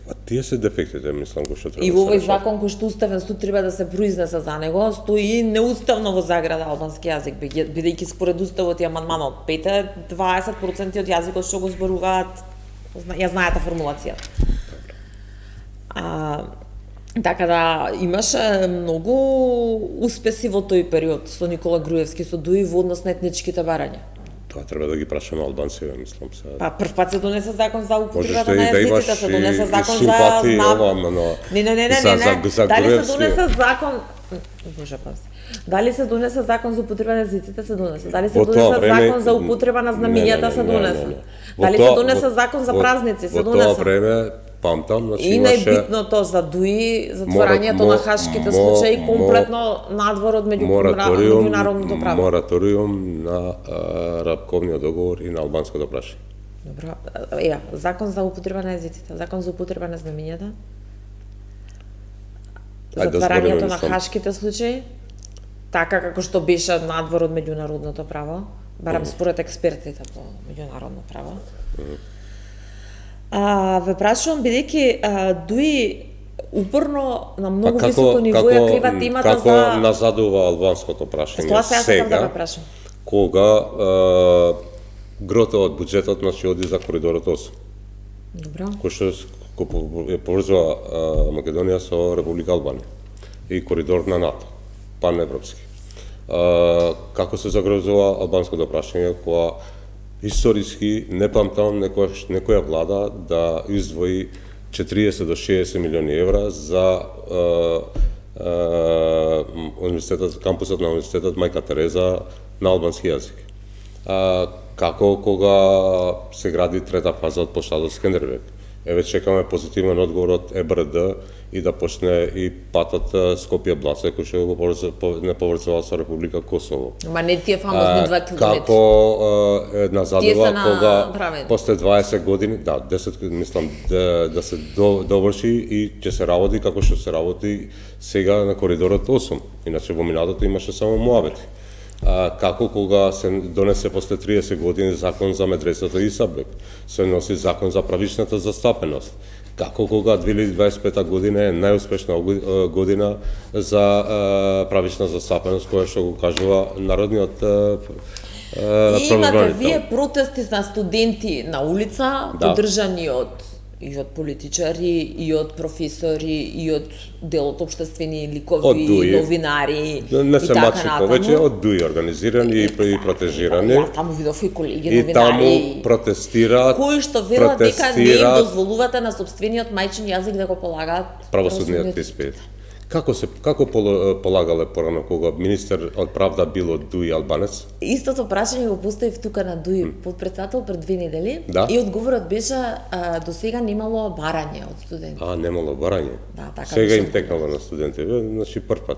Па тие се дефектите, мислам, кои што треба И да во се овој решат. закон кој што уставен суд треба да се произнесе за него, стои неуставно во заграда албански јазик, бидејќи според уставот и амандманот 5 20% од јазикот што го зборуваат, ја знаете формулацијата. Така да имаше многу успеси во тој период со Никола Груевски, со Дуи во однос на етничките барања. Тоа треба да ги прашаме албанците, мислам се. Па прв пат се донесе закон за Можеш употребата да на и да имаш јазиците, се донесе и закон за симпатии, знам. ова, но Не. за Дали се Груевски. донесе закон Боже пази. Дали се донесе закон за употреба на јазиците, се донесе. Дали се Во тоа донесе време- закон за употреба на знамињата, се донесе. Во Дали се тоа- донесе во- закон за во- празници, се Во тоа донесе. време памтам, значи И имаше најбитното за Дуи, затворањето на хашките случаи комплетно надвор од меѓународното право. мораториум на рабковниот договор и на албанското прашање. Добро, закон за употреба на јазиците, закон за употреба на знамињата. затварањето на хашките случаи, така како што беше надвор од меѓународното право, барем според експертите по меѓународно право. Ве прашувам, бидејќи Дуи упорно на многу високо ниво ја крива темата како за... Како назадува албанското прашање сега, да кога грото од буџетот оди за коридорот 8. Добро. Кој што ја поврзува Македонија со Република Албанија и коридор на НАТО, паневропски. Како се загрозува албанското прашање, кога историски не памтам некоја влада да издвои 40 до 60 милиони евра за кампусот на универзитетот Мајка Тереза на албански јазик. Како кога се гради трета фаза од плоштадот Скендербег. Еве чекаме позитивен одговор од ЕБРД и да почне и патот Скопје-Блаце, кој што го не поврзува со Република Косово. Ма не тие фамозни 2 километри. Како назадува кога правен. после 20 години, 10 мислам да се доврши и ќе се работи како што се работи сега на коридорот 8. Иначе во минатото имаше само муабети. Како кога се донесе после 30 години закон за медресето Исабек, се носи закон за правичната застапеност. Како кога 2025 година е најуспешна година за правична застапеност, која што го кажува народниот имате вие протести на студенти на улица, поддржани и од политичари, и од професори, и од дел од општествени ликови, новинари, не се мачи повеќе, од ДУИ организирани и протежирани. Јас таму видов и колеги новинари. И таму протестираат, кои што велат дека не им дозволувате на сопствениот мајчин јазик да го полагаат правосудниот испит. Како полагале порано кога министер од правда бил од ДУИ албанец? Истото прашање го поставив тука на ДУИ подпредседател пред 2 недели и одговорот беше до сега немало барање од студенти. Немало барање. Да, така сега беше. им текнало на студентиве, значи првпат.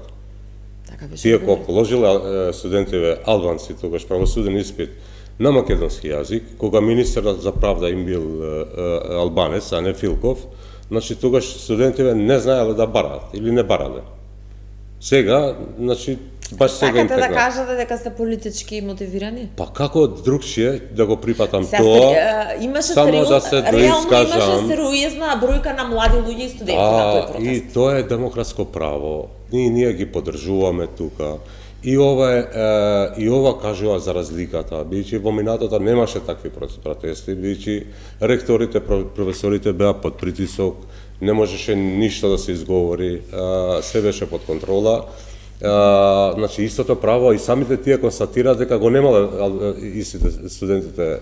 Така беше. Тие кога положиле студентиве албанци тогаш правосуден испит на македонски јазик, кога министерот за правда им бил албанец, а не Филков, значи тогаш студентиве не знаеле да бараат или не барале. Сега, значи баш сега им текна. Да кажете дека сте политички мотивирани? Па како другчие да го припатам тоа? Имаше само да се доискажам. Имаше сериозна бројка на млади луѓе и студенти на тој протест. И тоа е демократско право. Ние ги поддржуваме тука. И ова кажува за разликата, бидејќи во минатото немаше такви протести, бидејќи ректорите, професорите беа под притисок, не можеше ништо да се изговори, се беше под контрола. Значи истото право и самите тие констатираат дека го немале истите студентите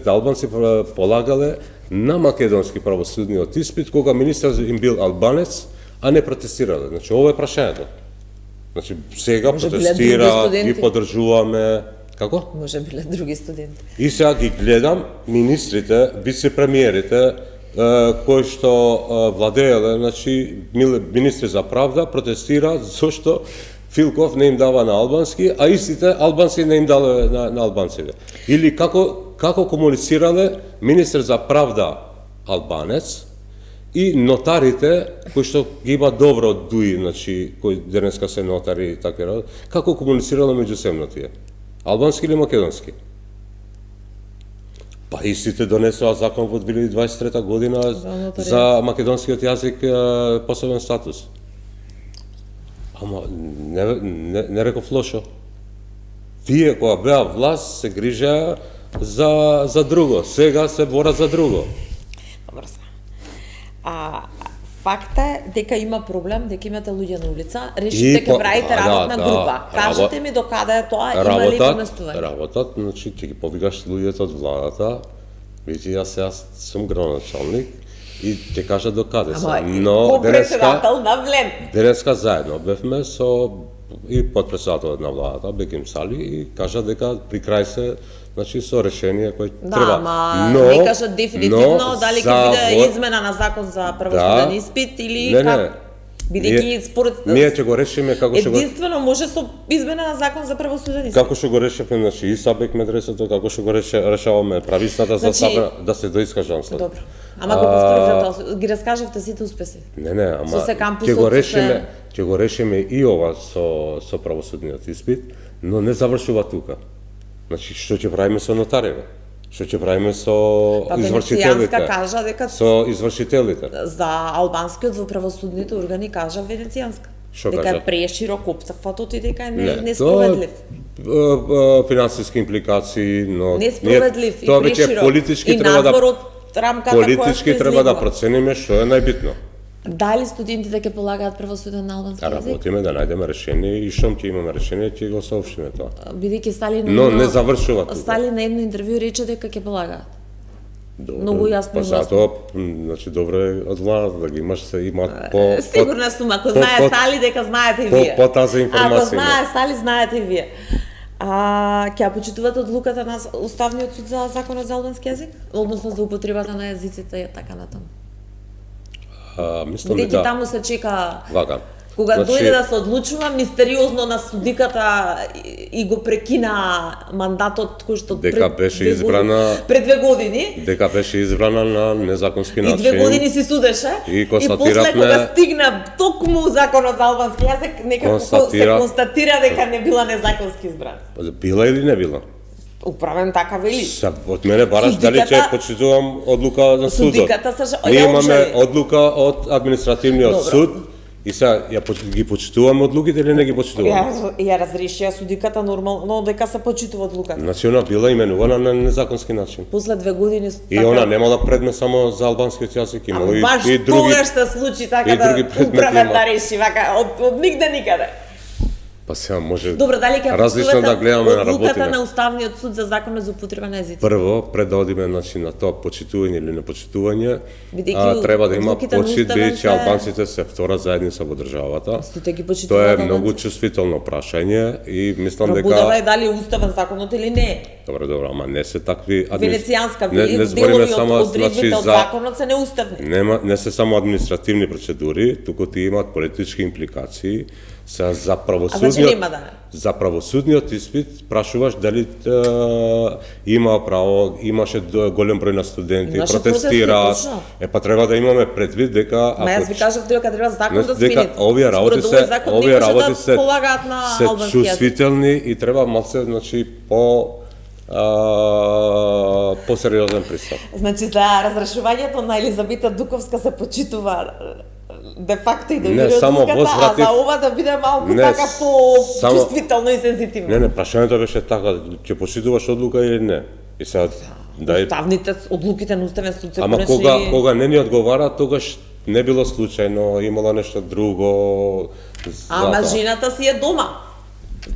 албанци полагале на македонски правосудниот испит кога министер им бил албанец, а не протестирале. Значи ова е прашањето. Значи, сега протестира, ги поддржуваме. Како? Може биле други студенти. И сега ги гледам министрите, вице-премиерите, кои што владееле, значи, министри за правда, протестираат зашто Филков не им дава на албански, а истите албанци не им дале на албанците. Или како комуницирале министр за правда албанец, и нотарите, кои што ги има добро од ДУИ, значи, кои денеска се нотари и такви работи, како комуницирале меѓусебно тие? Албански или македонски? Па истите донесоа закон во 2023 година за македонскиот јазик посебен статус. Ама не реков лошо. Тие кога беа власт се грижеа за друго, сега се борат за друго. Добро се. Факт е дека има проблем, дека имате луѓе на улица, решите ќе правите работна група. Кажете ми докаде е тоа, има ли поместување? Работат, значи ќе ги повикаш луѓето од владата, видите, јас сум градоначалник и ќе кажа докаде се. Но денеска заедно бевме со и подпредседателот на владата, Беким Сали, и кажа дека при крај се, значи, со решение кој треба. Не кажат дефинитивно дали ќе биде измена на закон за правосуден испит или Не, Бидејќи според Ние ќе го решиме како што го единствено може со измена на закон за правосуден испит. како што го решивме, значи и Сабек медресето, како што го решаваме прависната за Значи, Сабра да се доиска шанса. Добро. Ама го повторите тоа, ги раскажавте сите успеси. Не, ама Со се кампусот, ќе го решиме и ова со правосудниот испит, но не завршува тука. Значи што ќе правиме со нотариве? Што ќе правиме со извршителите? Венецијанска кажа дека Со извршителите. за албанскиот во правосудните органи кажа Венецијанска. Што дека кажа? е преширок опфатот и дека е Тоа несправедлив. финансиски импликации, но Несправедлив и тоа веќе преширок. политички И треба надвор да од рамката која политички што треба да излегува. процениме што е најбитно. Дали студентите ќе полагаат правосуден на албански јазик? Работиме да најдеме решение и штом ќе имаме решение ќе го соопштиме тоа. Бидејќи Сталин Но не завршува тука. Сталин на едно интервју рече дека ќе полагаат. Добро, Многу јасно па и гласно. затоа, значи добро е од владата да ги имаш се имаат по Сигурна сум, ако знае Стали дека знаете и вие. по тази информација Ако знае Стали, знаете и вие. Ќе ја почитувате одлуката на Уставниот суд за законот за албански јазик, односно за употребата на јазиците и така натаму. Мислам Бидејќи дека таму се чека вака. кога Значи, дојде да се одлучува, мистериозно на судиката и го прекина мандатот кој што Дека беше избрана- пред 2 години. дека беше избрана на незаконски И начин. 2 години си судеше. И после констатиравме- кога стигна токму законот за албански јазик, некако се констатира дека не била незаконски избрана. Била или не била? Управен така вели. Са, од мене бараш дали ќе Судиката- почитувам одлука на судот. Судиката се Ние ја имаме обжали. одлука од административниот Добро. суд и сега ги почитуваме одлуките или не ги почитуваме? Ја разрешија судиката нормално дека се почитува одлуката. Значи она била именувана на незаконски начин. После 2 години И она немала предмет само за албанскиот јазик, имало баш и други. тогаш се случи така и други да предмети управен има. да реши вака од нигде никаде. Па сега може Добро, дали ќе различно да гледаме на одлуката работите. на Уставниот суд за законот за употреба на езици? Прво, пред да одиме значи, на тоа почитување или непочитување, Бидејќи треба да има одлуките на почит, Уставен бидејќи се- албанците се втора заедница во државата. Сите ги Тоа почитуваат е многу албанците. чувствително прашање и мислам Пробудава дека е дали е уставен законот или не. добро, ама не се такви Венецијанска не збориме делови од само одредбите значи од за законот се неуставни. не се само административни процедури, туку ти имаат политички импликации. За значи нема да не. За правосудниот испит прашуваш дали имаше голем број на студенти, Имаше протестираат. протести, точно. Па треба да имаме предвид дека Ма јас ви кажав дека треба закон да дека смените. овие работи Според овој се закон овие не може работи да се полагаат на се албански јазик. чувствителни и треба малце значи посериозен пристап. Значи за разрешувањето на Елизабета Дуковска се почитува де факто и да Не, биде само одлуката, а возвратив- за ова да биде малку Не, така само- по-чувствително и сензитивно. Не, прашањето беше така, ќе почитуваш одлука или не? И сега Уставните одлуките на Уставен суд се Ама конечно кога не ни одговара, тогаш не било случајно, имало нешто друго. Ама жената си е дома.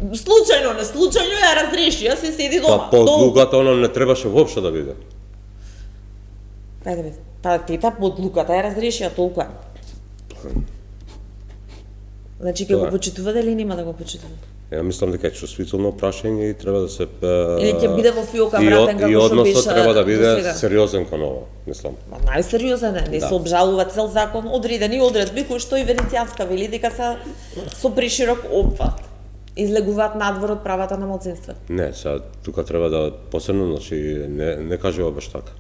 Случајно, не случајно ја разреши, ја се седи дома. Па по одлуката оно не требаше воопшто да биде. Ајде бе. Па тета по одлуката ја разрешија, толку е. Значи ќе Тоа го е. почитувате или нема да го почитувате? Ја мислам дека е чувствително прашање и треба да се Или ќе биде во фиока и вратен како и што односот беше треба да до биде сега. сериозен кон ова, мислам. Ма најсериозен е, не се обжалува цел закон, одредени одредби кои што и Венецијанска вели дека се со преширок опфат. Излегуваат надвор од правата на малцинства. Не, сега тука треба да посебно, значи не кажува баш така.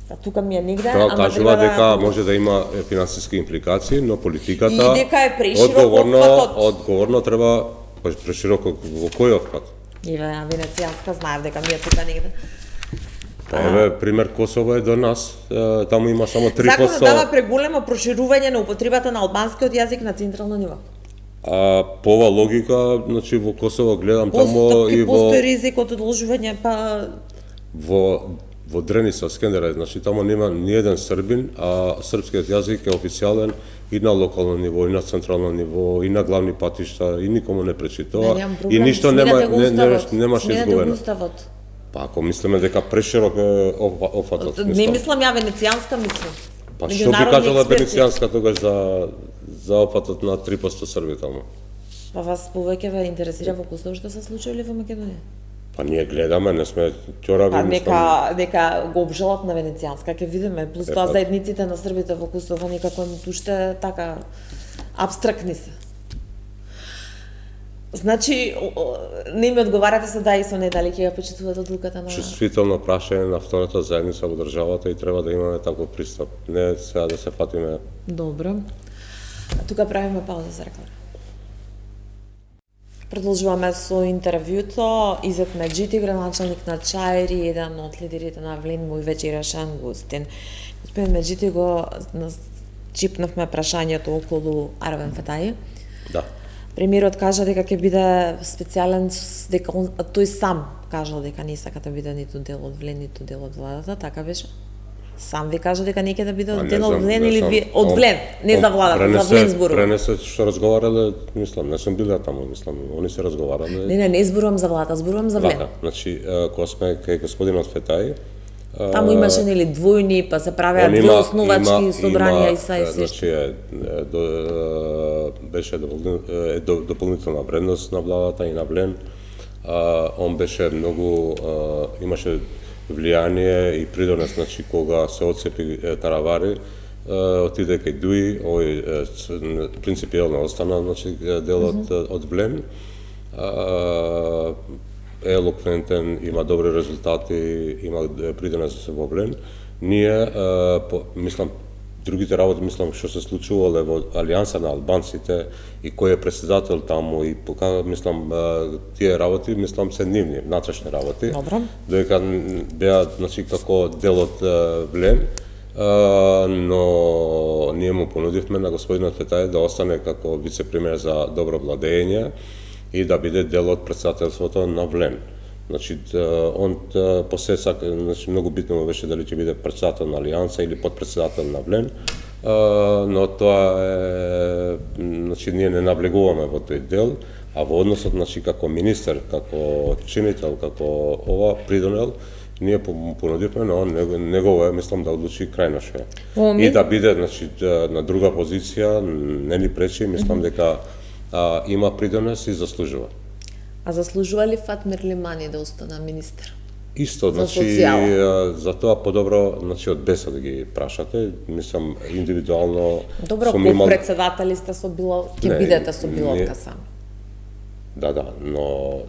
А тука ми е негде, Тоа ама кажува треба дека може да има финансиски импликации, но политиката И дека е преширок опфатот. одговорно треба прешироко во кој опфат? И Венецијанска знаев дека ми е тука негде. Па еве пример Косово е до нас, таму има само 3%. Законот дава преголемо проширување на употребата на албанскиот јазик на централно ниво. А по ова логика, значи во Косово гледам таму и Постои ризик од одложување, па во Дреница, Скендера, значи таму нема ни еден србин, а српскиот јазик е официјален и на локално ниво, и на централно ниво, и на главни патишта, и никому не пречи тоа. И ништо немаше изгубено. Уставот. Па ако мислиме дека преширок е офатот, Не мислам ја Венецијанска мислам. Па што би кажала Венецијанска тогаш за опфатот на 3% Срби таму? Па вас повеќе ве интересира во Косово што се случува или во Македонија? Па ние гледаме, не сме ќорави, Па нека го обжалат на Венецијанска, ќе видиме. Плюс тоа заедниците на србите во Косово некако уште така абстрактни се. Значи, не ми одговарате со да и со не, дали ќе ја почитувате одлуката на... Чувствително прашање на втората заедница во државата и треба да имаме таков пристап. Не сега да се фатиме. Добро. Тука правиме пауза за реклама. Продолжуваме со интервјуто. Изет Меджити, градоначалник на Чаири, еден од лидерите на Влен, мој вечерашен гостин. Господин Меджити, го чипнавме прашањето околу Арвен Фатаи. Да. Премиерот кажа дека ќе биде специјален, дека тој сам кажал дека не сака да биде ниту дел од Влен, ниту дел од владата, така беше? Сам ви кажа дека не ќе да биде од дел од Влен или ви од Влен, не за владата, за Влен зборувам. Пренесе што разговарале, мислам, не сум бил таму, мислам, они се разговарале. Не зборувам за владата, зборувам за Влен. Вака, значи, кога сме кај господинот Фетај, таму имаше нели двојни, па се правеа две основачки собранија и се значи беше дополнителна вредност на владата и на Влен. Он беше многу имаше влијание и придонес, значи кога се отцепи Таравари, отиде кај Дуи, овој принципијално остана, значи делот од Влен. Елоквентен, има добри резултати, има придонес во Влен. Ние, мислам, другите работи, мислам, што се случувале во Алијанса на албанците и кој е председател таму и пока, мислам, тие работи, мислам, се нивни, внатрешни работи. Добро. Додека беа, значи, како дел од Влен, но ние му понудивме на господинот Фетај да остане како вице-премиер за добро владење и да биде дел од председателството на Влен. Значи, он посесак, значи, многу битно му беше дали ќе биде председател на Алијанса или подпредседател на Влен, но тоа е, значи, ние не навлегуваме во тој дел, а во односот, значи, како министер, како чинител, како ова придонел, ние понудивме, но негово е, мислам, да одлучи крај наше. И да биде, значи, на друга позиција, не ни пречи, мислам дека има придонес и заслужува. А заслужува ли Фатмир Лимани да остане министер? Исто, значи, за тоа подобро, значи, од Беса да ги прашате, мислам, индивидуално... Добро, ко председатели сте со ќе бидете со Билотка сам. Да, но...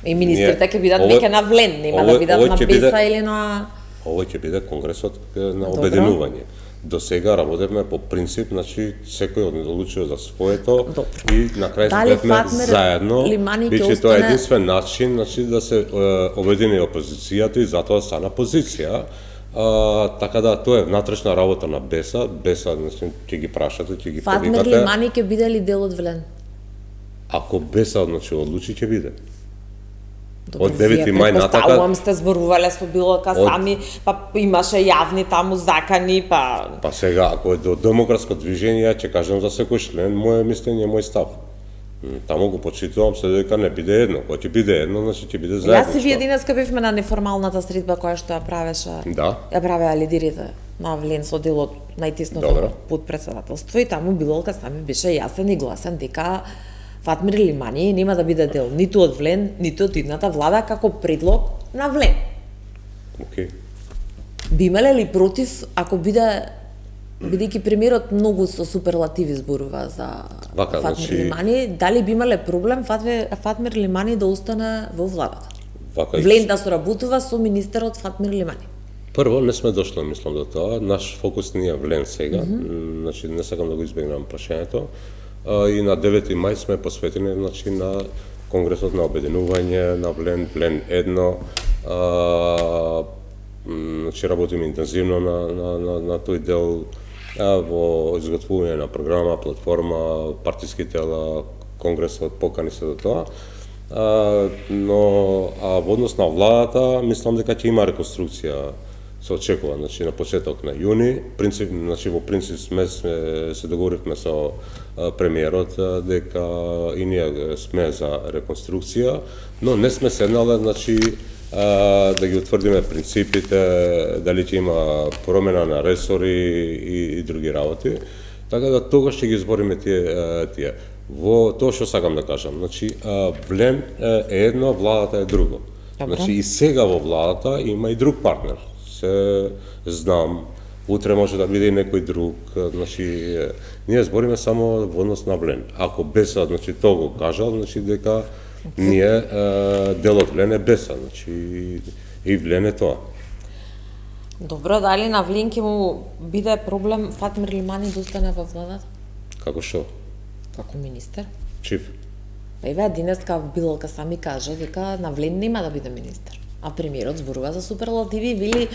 И министрите ќе бидат веќе на Влен, нема да бидат на Беса или на... Овој ќе биде конгресот на обединување. До сега работевме по принцип, значи секој одлучува за своето и на крај бевме заедно. Биче тоа единствен начин, значи да се обедини опозицијата и затоа стана позиција. Така да тоа е внатрешна работа на Беса, значи ќе ги прашате, ќе ги повикате. Фатмир Лимани ќе биде ли дел од Влен? Ако Беса, значи, одлучи, ќе биде. Од 9 мај натака... Предпоставувам сте зборувале со Билотка сами, па имаше јавни таму закани, па... Па сега, ако е до демократско движење, ќе кажам за секој член, моје мислење, мој став. Таму го почитувам се дека не биде едно, кога ќе биде едно, значи ќе биде заедничко. Јас и вие денеска бевме на неформалната средба која што ја правеше, ја правеа лидерите на Влен со дел од најтесното подпредседателство и таму Билотка сами беше јасен и гласен дека Фатмир Лимани нема да биде дел ниту од Влен, ниту од идната влада како предлог на Влен. Океј. Би имале ли против ако биде, бидејќи премиерот многу со суперлативи зборува за Фатмир Лимани, дали би имале проблем Фатмир Лимани да остане во владата? Влен да соработува со министерот Фатмир Лимани? Прво, не сме дошли, мислам, до тоа. Наш фокус не е Влен сега, значи не сакам да го избегнам прашањето. И на 9 мај сме посветени, значи, на Конгресот на обединување, на Влен 1. Значи, работиме интензивно на тој дел во изготвување на програма, платформа, партиски тела, Конгресот покани се до тоа. Но во однос на владата, мислам дека ќе има реконструкција се очекува, значи на почеток на јуни. Значи во принцип се договоривме со премиерот дека и ние сме за реконструкција, но не сме седнале, значи да ги утврдиме принципите, дали ќе има промена на ресори и други работи. Така да тогаш ќе ги избориме тие. Во тоа што сакам да кажам, значи Влен е едно, владата е друго. Добро. Значи и сега во владата има и друг партнер. Се знам, утре може да биде и некој друг, значи ние збориме само во однос на Влен. Ако Беса, значи тоа го кажал, значи дека ние дел од Влен е Беса, значи и Влен е тоа. Добро, дали на Влин ќе му биде проблем Фатмир Лимани да остане во владата Како што? како министер? Чиф. Еве денеска Билалка сами кажа дека на Влин нема да биде министер. А премиерот зборува за суперлативи и вели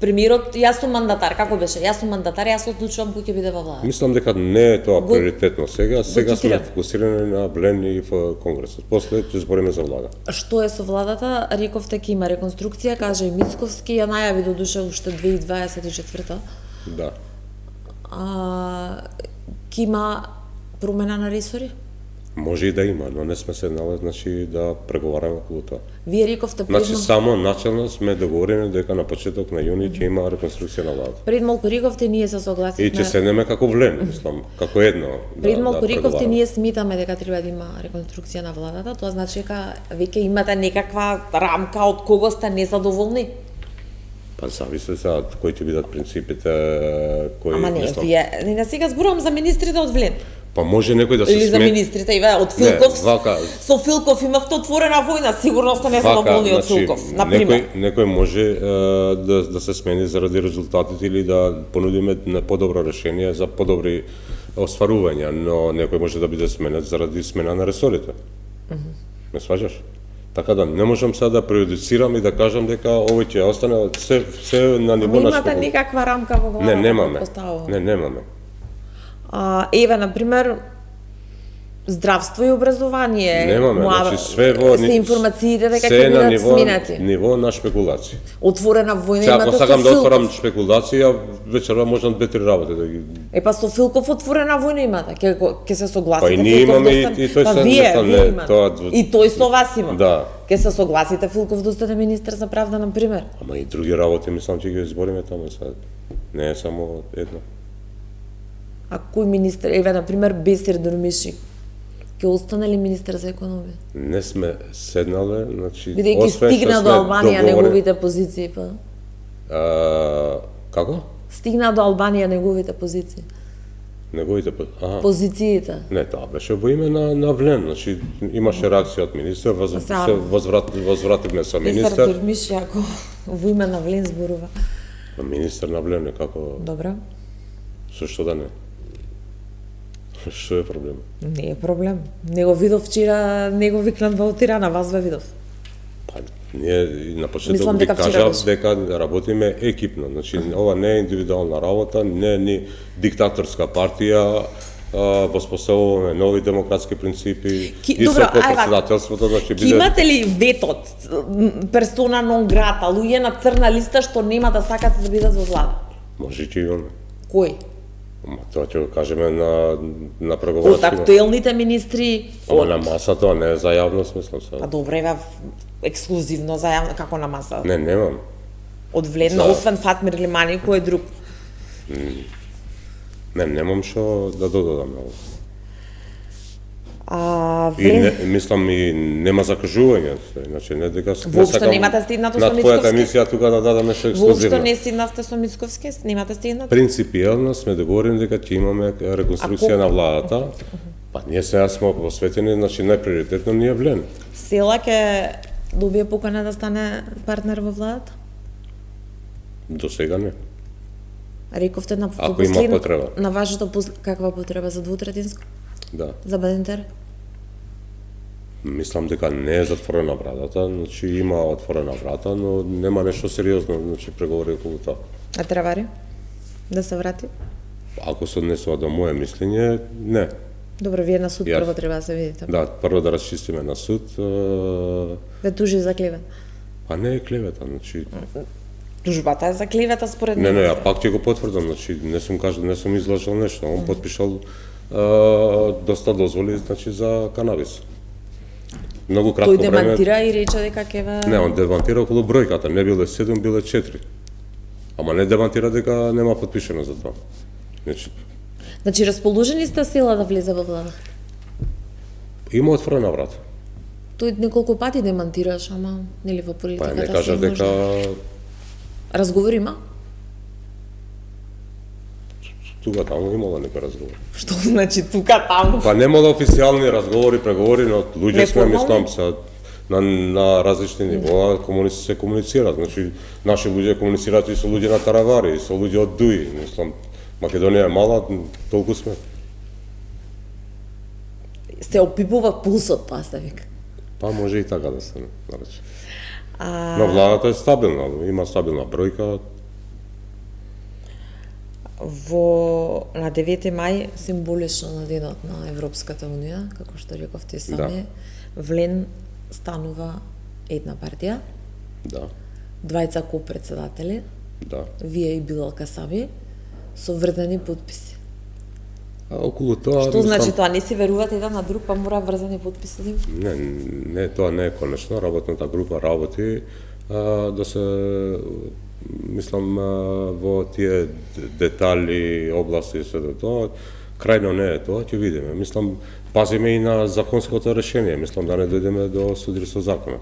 премиерот јас сум мандатар, како беше? Јас сум мандатар, јас одлучувам кој ќе биде во владата. Мислам дека не е тоа приоритетно сега. Сега сме цитирам. фокусирани на Влен и во Конгресот. После ќе збориме за влада. Што е со владата? Рековте ќе има реконструкција, кажа и Мицковски, ја најави до душа уште 2024. Да. Ќе има промена на ресори? Може и да има, но не сме седнале, значи да преговараме околу тоа. Вие рековте Значи само начелно сме договорени дека на почеток на јуни ќе има реконструкција на владата. пред малку рековте ние се И согласивме. ќе седнеме како Влен, мислам, како едно. Пред малку рековте преговараме. ние сметаме дека треба да има реконструкција на владата, тоа значи дека веќе имате некаква рамка од кого сте незадоволни. Па зависи сега кои ќе бидат принципите, кои Ама не, мислам. вие не сега зборувам за министрите од Влен. Па може некој да се Или за министрите, Иве, од Филков. вака. Со Филков имавте отворена војна, сигурно сте незадоволни од Филков, на пример. Некој може да се смени заради резултатите или да понудиме на подобро решение за подобри остварувања, но некој може да биде сменет заради смена на ресорите. Ме сваќаш? Така да не можам сега да преюдицирам и да кажам дека овој ќе остане се на ниво Ама на имате некаква рамка во владата? Не, немаме. Поставува. Не, немаме. Еве, например, здравство и образование. Немаме, значи све во се информациите дека се ќе на бидат сменати. ниво на шпекулации. Отворена војна Сега ако имате со сакам да отворам Филков. шпекулација, вечерва можам 2-3 работи да ги. Па со Филков отворена војна имате. Ќе се согласите. Па и ние Филков имаме да и стане- тој па се вие не имате. тоа. И тој со вас има. Да. Ќе се согласите Филков да стане министер за правда, на пример. Ама и други работи мислам ќе ги избориме таму сега. Не е само едно. А кој министер, еве, на пример, Бесир Дурмиши, ќе остане ли министер за економија? Не сме седнале, значи Бидејќи освен што стигна сме до Албанија договори- неговите позиции, па. Како? Стигна до Албанија неговите позиции. Неговите Позициите. Не, тоа беше во име на Влен, значи имаше реакција од министер, Сега- се возвративме со Бесир министер. Дурмиши, ако во име на Влен зборува. Министер на Влен е како Добро. со што да не. Што е проблем? Не е проблем. Него видов вчера, него викнат во Тирана, вас ве видов. Па, ние и на почеток Мислам ви дека вчера кажав беше. дека работиме екипно. Значи, ова не е индивидуална работа, не е ни диктаторска партија, воспоставуваме нови демократски принципи и Добро, со ајде, председателството, значи Ки имате ли ветот, персона нон грата, луѓе на црна листа што нема да сакате да бидат во влада? Може ќе имаме. Кој? Ама тоа ќе го кажеме на Од преговорачките. актуелните министри? Ама на маса тоа не е за јавност, мислам Па се. добре, еве ексклузивно за јавно, како на маса. Не, немам. Од Вледна, За- освен Фатмир Лимани, кој е друг? Не, немам што да додадам на ова. И Влен... мислам и нема закажување, значи не дека не Воопшто сакам немате стигнато на со твојата Мицковски? емисија тука да дадам нешто Воопшто ексклузивно. не стигнавте со Мицковски? Немате стигнато? Принципиелно сме договорени дека ќе имаме реконструкција на владата. Па ние сега сме посветени, значи најприоритетно ни е Влен. Села ќе добие покана да стане партнер во владата? До сега не. Рековте на Ако има потреба. На вашето каква потреба за двутретинско? Да. За Бадентер? Мислам дека не е затворена вратата, значи има отворена врата, но нема нешто сериозно, значи преговори околу тоа. А требари? Да се врати? Ако се однесува до моје мислење, не. Добро, вие на суд Јас. прво треба да се видите. Да, прво да расчистиме на суд, Ве тужи за клевет. па не е клевета, значи Тужбата е за клевета според не, него. ја пак ќе го потврдам, значи не сум излажал нешто, он потпишал доста дозволи значи за канабис. Многу кратко Тој време. демантира и рече дека ќе ве... Не, он демантира околу бројката, не биле 7, биле 4. Ама не демантира дека нема потпишено за тоа. Значи, расположени сте сила да влезе во влада? Има отворена врата. Тој неколку пати демантираш, ама нели во Па политиката не кажа се дека може. Разговор има? тука таму имало некој разговор. Што значи тука таму? Па немало официјални разговори, преговори, но луѓе сме, Неформални? мислам, на различни нивоа се комуницира. Значи, наши луѓе комуницираат и со луѓе на Таравари, и со луѓе од Дуи. Мислам, Македонија е мала, толку сме. Се опипува пулсот, паставик. Па може и така да се нарече. Но владата е стабилна, има стабилна бројка. На 9 мај, символично на денот на Европската Унија, како што рековте сами, Влен станува една партија, Да, двајца ко-председатели, да. вие и Билал Касаби, со врзани подписи. А околу тоа... Што значи тоа? Не си верувате еден на друг, па мора врзани подписи да има? Не, тоа не е конечно. Работната група работи да се, мислам, во тие детали, области и се до тоа, крајно не е тоа, ќе видиме. Мислам, пазиме и на законското решение, мислам да не дојдеме до судир со закона.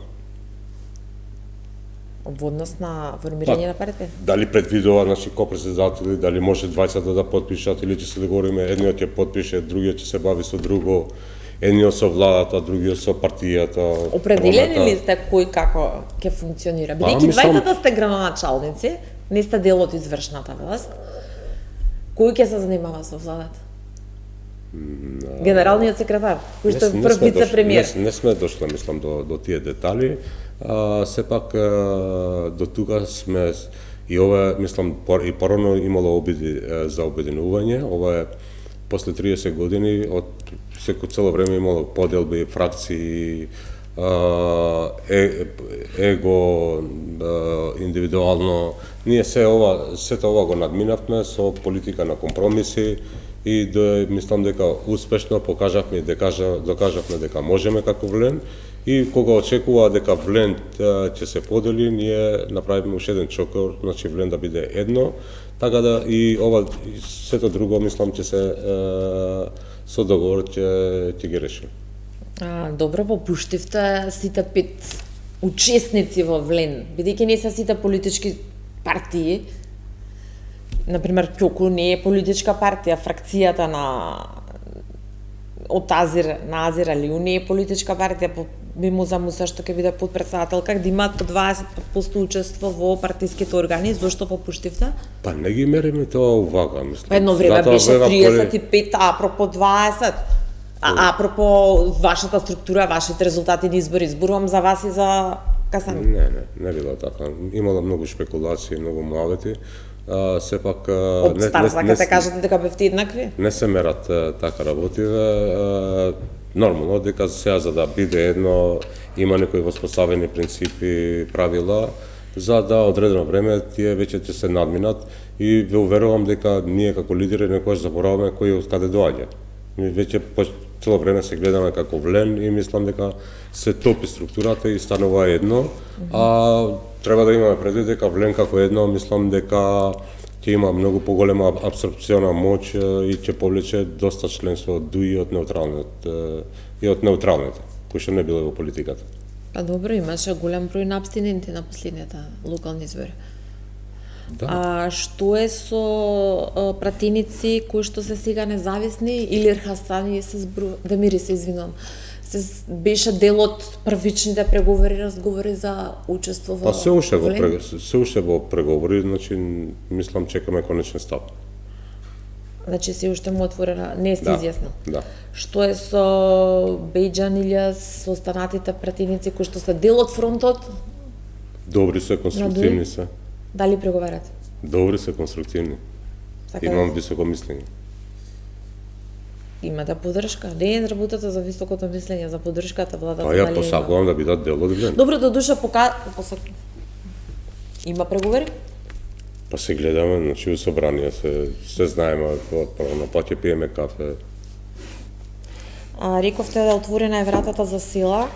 Во однос на формирање на партија? Дали предвидува, значи, ко-председатели, дали може двајцата да потпишат или ќе се договориме, едниот ќе потпише, другиот ќе се бави со друго, едниот со владата, другиот со партијата. Определени ли сте кој како ќе функционира? Бидејќи мислам- двајцата сте градоначалници, не сте дел од извршната власт, кој ќе се занимава со владата? Генералниот секретар, кој што е прв вице-премиер. Не сме дошли, мислам, до тие детали. Сепак до тука сме и ова, мислам, и порано имало обиди за обединување. Ова е после 30 години од цело време имало поделби, фракции, его индивидуално. Ние сето ова го надминавме со политика на компромиси и мислам дека успешно докажавме дека можеме како Влен и кога очекува дека Влен ќе се подели, ние направиме уште еден чокор, значи Влен да биде едно, така да и ова и сето друго мислам ќе се со договор ќе ги реши. Добро, попуштивте сите 5 учесници во Влен, бидејќи не се сите политички партии. Например, Ќоку не е политичка партија, фракцијата од Азир Алиу не е политичка партија, Мимоза Муса што ќе биде подпредседателка, да имаат по 20% учество во партиските органи, зошто попуштивте? Па не ги мериме тоа увага, мислам. Па едно време беше 35, апропо 20. Апропо вашата структура, вашите резултати на избори, зборувам за вас и за Касами. Не било така. Имало многу шпекулации, многу муавети. Сепак Од старт сакате кажете дека бевте еднакви? Не се мерат така работиве. Нормално дека сега за да биде едно има некои воспоставени принципи, правила за да одредено време тие веќе ќе се надминат и ве уверувам дека ние како лидери некогаш забораваме кој од каде доаѓа. Ми веќе цело време се гледаме како Влен и мислам дека се топи структурата и станува едно, треба да имаме предвид дека Влен како едно, мислам дека ќе има многу поголема апсорбциона моќ и ќе повлече доста членство од ДУИ од неутралните, кои што не биле во политиката. Па добро, имаше голем број на абстиненти на последните локални избори. Да. Што е со пратеници кои што се сега независни или Хасани се зборува, да мири се извинувам, беше дел од првичните преговори, разговори за учество во Па се уште во преговори, значи мислам чекаме конечен став. Значи се уште му отворена, не се изјаснил. Да. Што е со Бејџан или со останатите пратеници кои што се дел од фронтот? Добри се, конструктивни се. Дали преговарате? Добри се, конструктивни. Имам високо мислење. Имате поддршка? Не е работата за високото мислење, за поддршката владата. Па ја посакувам да бидат дел од Влен. Добро, до душа има преговори? Па се гледаме, значи у собрание се знаеме отправно, па ќе пиеме кафе. Рековте да отворена е вратата за сила,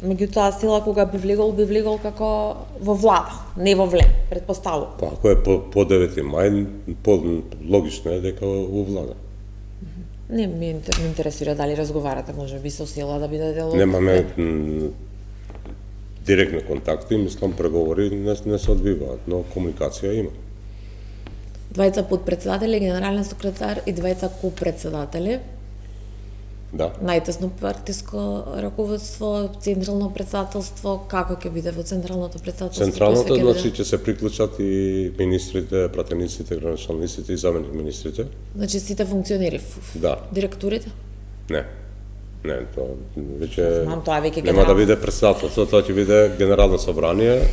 меѓутоа сила кога би влегол како во влада, не во Влен, предпоставувам. Па ако е по 9 мај, логично е дека у влада. Не ми интересира дали разговарате, може би со сила да биде дел од... Немаме директни контакти, мислам преговори не се одвиваат, но комуникација има. Двајца подпредседатели, генерален секретар и двајца копредседатели. Да. Најтесно партиско раководство, централно председателство, како ќе биде во централното председателство? Централното значи ќе се приклучат и министрите, пратениците, граначалниците и заменик министрите. Значи сите функционери? Да. Директорите? Не, тоа веќе Знам, тоа веќе нема да биде председателство, тоа ќе биде генерално собрание.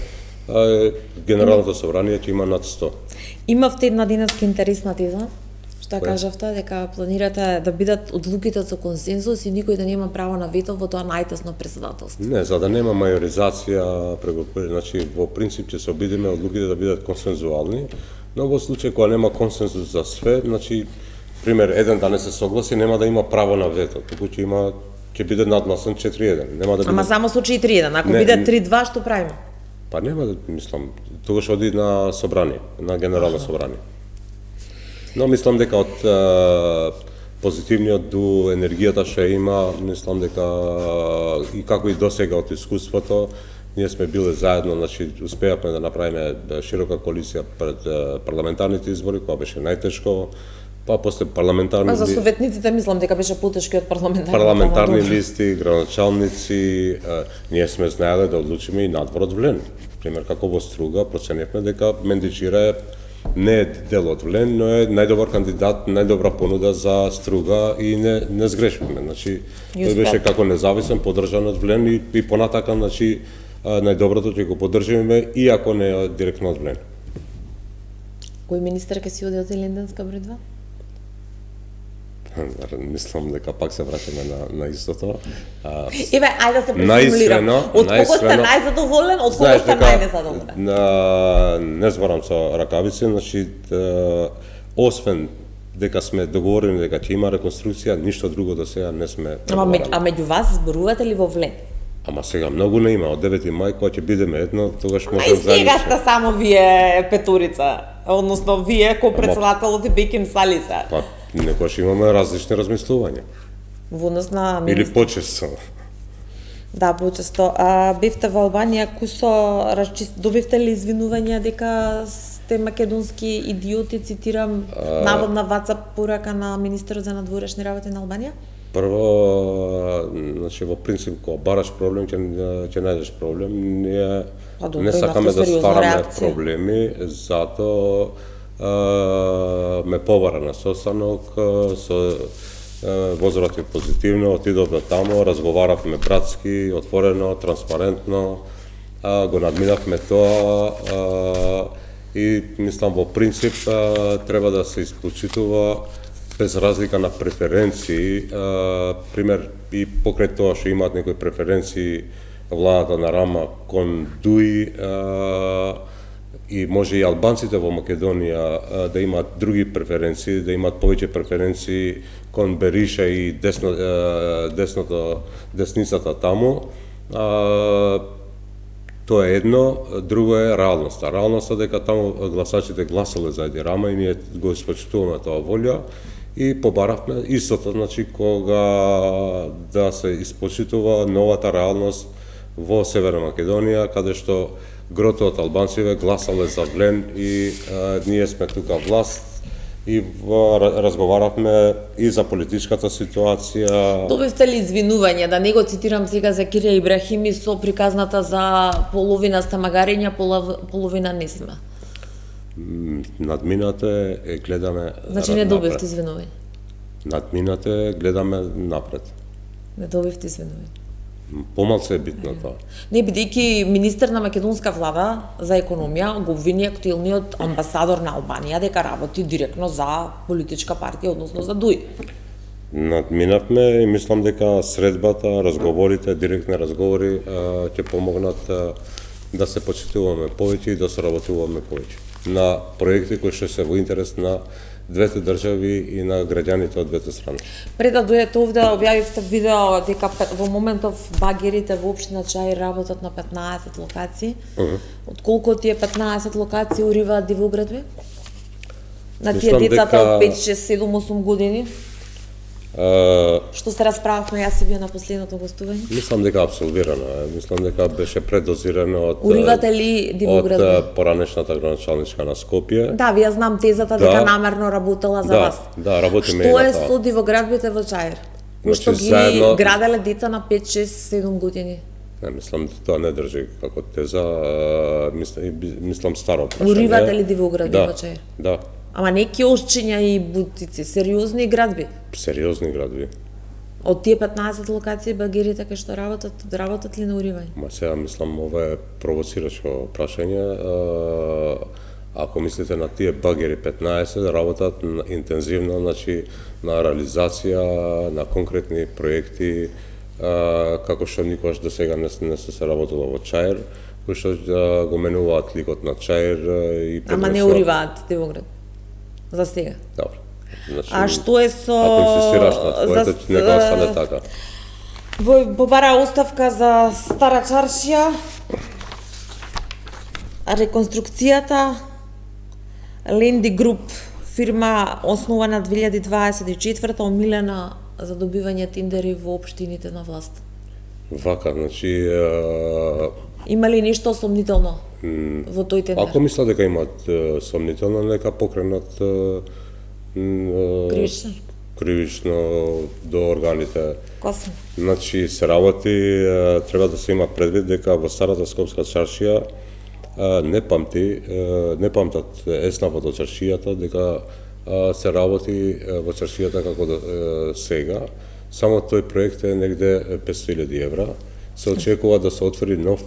Генералното собрание ќе има над 100. Имавте една денеска интересна теза, што Која? кажавте дека планирате да бидат одлуките со консензус и никој да нема право на вето во тоа најтесно председателство. Не, за да нема мајоризација, значи во принцип ќе се обидиме одлуките да бидат консензуални, но во случај кога нема консензус за све, значи пример еден да не се согласи, нема да има право на вето, туку ќе биде надгласен 4-1. Нема да биде... Ама само случај 3-1, ако Не, биде 3-2, што правиме? Па нема да, мислам, тогаш оди на собрание, на генерално собрание. Но мислам дека од позитивниот до енергијата што има, мислам дека и како и досега од искуството, ние сме биле заедно, значи успеавме да направиме широка коалиција пред парламентарните избори, која беше најтешко, па после парламентарни... Па за советниците мислам дека беше потешки од парламентарни листи, граначалници, ние сме знаеле да одлучиме и надвор од Влен. Пример, како во Струга, проценивме дека Мендичира е не е дел од Влен, но е најдобар кандидат, најдобра понуда за Струга и не сгрешивме. Значи, тој беше како независен, поддржан од Влен и понатака, значи, најдоброто ќе го поддржиме, иако не е директно од Влен. Кој министер ќе си оди од Илинденска број 2? Мислам дека пак се враќаме на истото. Еве, ајде да се преформулирам. Од кого сте најзадоволен, од кого сте најнезадоволен? Не зборам со ракавици, значи освен дека сме договорени дека ќе има реконструкција, ништо друго до сега не сме договорени. А меѓу вас зборувате ли во Влен? Ама сега многу не има, од 9 мај кога ќе бидеме едно, тогаш можеме заедно. А и сега сте само вие петурица, односно вие ко председателот и Беким Салиса. Па, некојаш имаме различни размислувања. Во однос на или почесто. Да, почесто. Бевте во Албанија, кусо добивте ли извинувања дека сте македонски идиоти, цитирам, наводна WhatsApp порака на министерот за надворешни работи на Албанија? Прво, значи во принцип кога бараш проблем ќе најдеш проблем. Ние не сакаме да ствараме проблеми, затоа ме побара на состанок со возраството позитивно, отидовме тамо, разговаравме братски, отворено, транспарентно, го надминавме тоа и мислам во принцип треба да се испочитува без разлика на преференции, пример и покрај тоа што имаат некои преференции владата на Рама кон Дуи, и може и албанците во Македонија да имаат други преференции, да имаат повеќе преференции кон Бериша и десницата таму. Тоа е едно, друго е реалноста. Реалноста дека таму гласачите гласале за Еди Рама и ние го испочитуваме тоа волја и побаравме истото, значи кога да се испочитува новата реалност во Северна Македонија, каде што грото од албанците гласале за Влен и ние сме тука власт и разговаравме и за политичката ситуација. Добивте ли извинување, да не го цитирам сега за Кирија Ибрахими со приказната за половина сте магариња, половина не сме? Надминате гледаме. Значи не добивте извинување? Надминате гледаме напред. Не добивте извинување? Помалку е битно тоа. Не, бидејќи министер на македонска влада за економија го обвини актуелниот амбасадор на Албанија дека работи директно за политичка партија, односно за ДУИ. Надминавме и мислам дека средбата, разговорите, директни разговори ќе помогнат да се почитуваме повеќе и да соработуваме повеќе на проекти кои што се во интерес на двете држави и на граѓаните од двете страни. Пред да дојдете овде, објавивте видео дека во моментов багерите во општина Чаир работат на 15 локации. Од колку од тие 15 локации уриваат дивоуградби? На тие децата од 5, 6, 7, 8 години? Што се расправавме јас и вие на последното гостување? Мислам дека апсолвирано е. Мислам дека беше предозирано од Уривате ли дивоградби? од поранешната градоначалничка на Скопје. Да, вие знам тезата дека намерно работела за вас. Да, работиме и Што на е тоа. со дивоградбите во Чаир? Значи, Што ги заедно- граделе деца на 5, 6, 7 години? Не, мислам тоа не држи како теза, мислам старо прашање. Уривате ли дивоградби Да, во Чаир? да, Ама не киосчиња и бутици, сериозни градби. сериозни градби. Од тие 15 локации багерите кај што работат ли на уривање? Ма сега мислам ова е провоцирачко прашање. Ако мислите на тие багери 15 работат интензивно, значи на реализација на конкретни проекти, како што никогаш до сега не се работело во Чаир, кои што го менуваат ликот на Чаир и Ама не уриваат дивоград. За сега. Добро. Значи, А што е со... ако инсистираш на твоето, нека остане така. Побара оставка за Стара Чаршија, реконструкцијата, Ленди Груп, фирма основана 2024, омилена за добивање тендери во општините на власт. Вака, значи, Има ли нешто сомнително во тој тендер? ако мислат дека имаат сомнително, нека покренат Кривично? кривично до органите. Косно? Значи, се работи, треба да се има предвид дека во старата Скопска чаршија не памтат еснавот од чаршијата, дека се работи во чаршијата како сега. Само тој проект е негде 500.000 евра. Се очекува да се отвори нов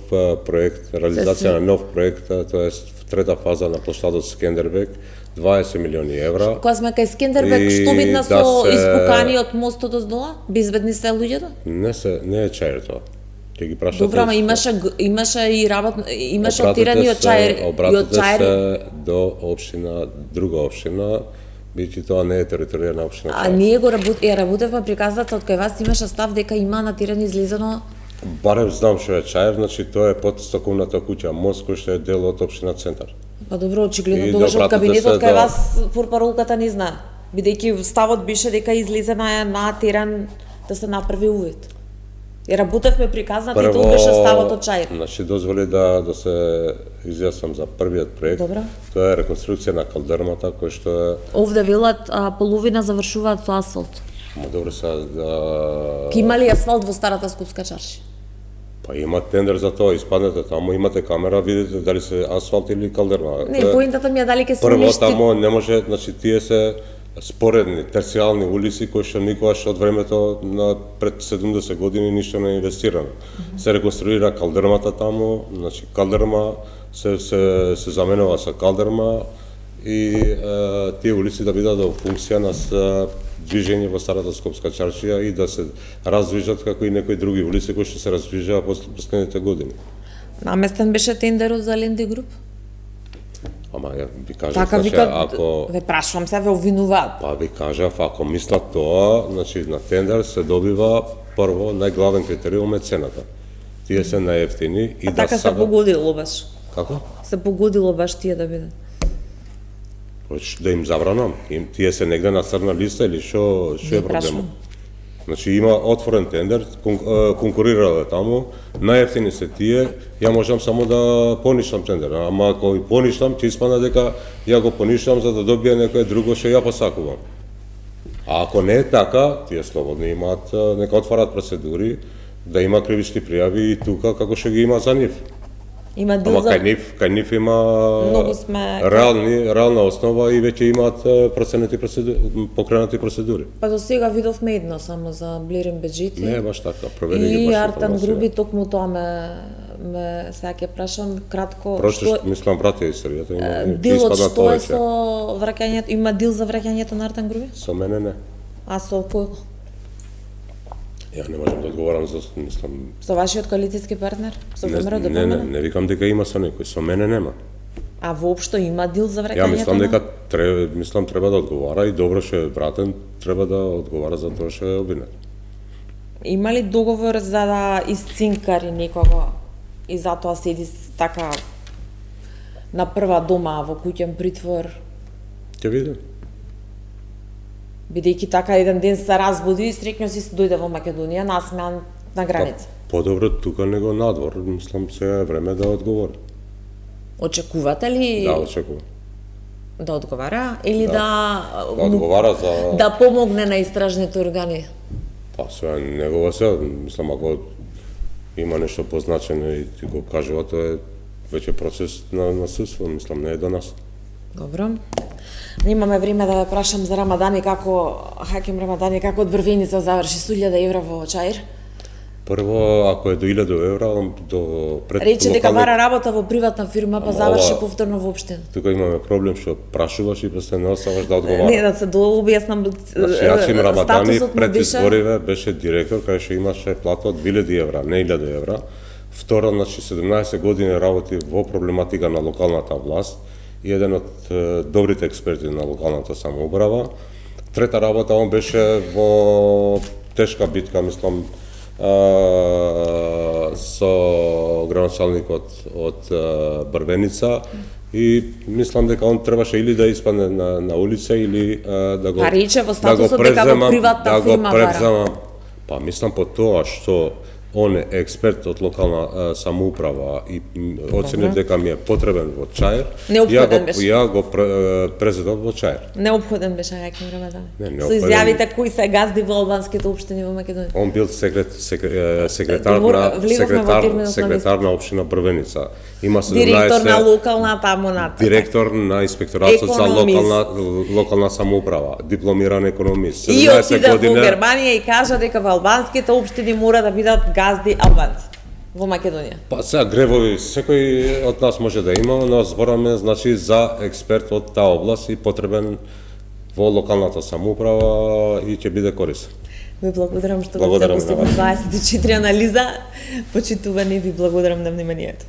проект, реализација на нов проект, тоа е трета фаза на площадот Скендербек, 20 милиони евра. Кога сме кај Скендербек, И што видна да со се- испуканиот мостот доздола? Безбедни се луѓето? Не е Чаир тоа. Ќе ги прашате. Добро, ама имаше и имаше Обратете отирани од се- Чаир и од Обратете Чаир. се до општина, друга општина, бидејќи тоа не е територија на општина А Чаир. ние работевме приказата од кај вас имаше став дека има натирани излезено. Барем знам што е Чаир, значи тоа е под стаковната куќа, мост кој што е дел од општина Центар. Па добро, очигледно И тогаш од обратете кабинетот се кај до- вас портпаролката не знае. Бидејќи ставот беше дека излезена е на терен да се направи увид. И работевме приказната и тоа беше ставот од Чаир. Значи дозволи да се изјаснам за првиот проект. Добро. Тоа е реконструкција на калдермата кој што е Овде велат половина завршуваат со асфалт. добро сега да Ке има ли асфалт во старата Скопска чаршија? па има тендер за тоа, испаднете таму, имате камера, видите дали се асфалт или калдерма. Не, поинтата ми е дали ке се Прво уништи. таму не може, значи тие се споредни, терцијални улици кои што никогаш од времето на пред 70 години ништо не е инвестирано. Се реконструира калдермата таму, значи калдерма се заменува со калдерма и тие улици да бидат во функција на движење во старата Скопска чаршија и да се раздвижат како и некои други улици кои што се раздвижаа последните години. Наместен беше тендерот за Ленди Груп? Ама ја ви кажав, Така значи, вика, ако ве прашувам се, ве обвинуваат. Па ви кажав, ако мислат тоа, значи на тендер се добива прво најглавен критериум е цената. Тие се најевтини и да Така се сакат... погодило баш. Како? Се погодило баш тие да бидат. Хоќеш да им забранам? Тие се негде на црна листа или што е проблемот? прашувам. Значи има отворен тендер, конкурирале таму, најевтини се тие, ја можам само да поништам тендер, ама ако и поништам, ќе испадне дека ја го поништам за да добие некој друго што ја посакувам. А ако не е така, тие слободни имаат, нека отварат процедури, да има кривични пријави и тука како што ги има за нив. Има дил Ама за... кај нив има Многу сме- реална основа и веќе имаат покренати процедури. Па до сега видовме едно само за Блирин Беджити. Не е баш така, провери ги И баш Артан информација. Груби, токму тоа ме сега ќе прашам кратко. Прочеш, мислам, пратија историјата, има ќе Дилот испаднат што е повеќе. со враќањето? Има дил за враќањето на Артан Груби? Со мене не. А со кој? Ја не можам да одговорам за, мислам, Со вашиот коалицијски партнер? Со не, ВМРО не, ДПМН? не викам дека има со некој, со мене нема. А воопшто има дил за враќањето? Ја мислам на- дека треба да одговара и добро што е вратен, треба да одговара за тоа што е обвинет. Има ли договор за да исцинкари некого и затоа седи така на прва дома во куќен притвор? Ќе видим. Бидејќи така еден ден се разбуди и среќно си дојде во Македонија, насмеан на граница. Подобро тука него надвор, мислам сега е време да одговори. Очекувате ли Да, очекувам. да одговара или да одговара за... да помогне на истражните органи? Па сега негова се, мислам ако има нешто позначено и ти го кажува, тоа е веќе процес на судство, мислам не е до нас. Добро. Немаме време да ве прашам за Рамадани, како Хаким Рамадани, како од Брвеница заврши со 1000 евра во Чаир. Прво, ако е до 1000 евра, до пред Рече дека бара работа во приватна фирма, па заврши повторно во општина. Тука имаме проблем што прашуваш и после не оставаш да одговараш. Не, да се дообјаснам Значи, Хаким Рамадани статусот му пред беше... избориве беше директор кај што имаше плата од 2000 евра, не 1000 евра. Второ, значи 17 години работи во проблематика на локалната власт и еден од добрите експерти на локалната самоуправа. Трета работа, он беше во тешка битка, мислам, со градоначалникот од Брвеница и мислам дека он требаше или да испадне на улица или да го рече во статусот дека во приватна фирма бара. Па мислам по тоа што он е експерт од локална самоуправа и оцени дека ми е потребен во Чаир. Неопходен беше. Ја го презедов во Чаир. Неопходен беше Хаким Рамадани. Не, Со изјавите кои се газди во албанските општини во Македонија. Он бил секретар на општина Брвеница. Има 17 директор на локална тамоната. Директор на инспекторатот за локална самоуправа, дипломиран економист. И отиде во Германија и кажа дека во албанските општини мора да бидат газди албанци во Македонија. Па сега гревови секој од нас може да има, но збораме значи за експерт од таа област и потребен во локалната самоуправа и ќе биде корисен. Ви благодарам што го запустите 24 анализа. Почитувани, ви благодарам на вниманието.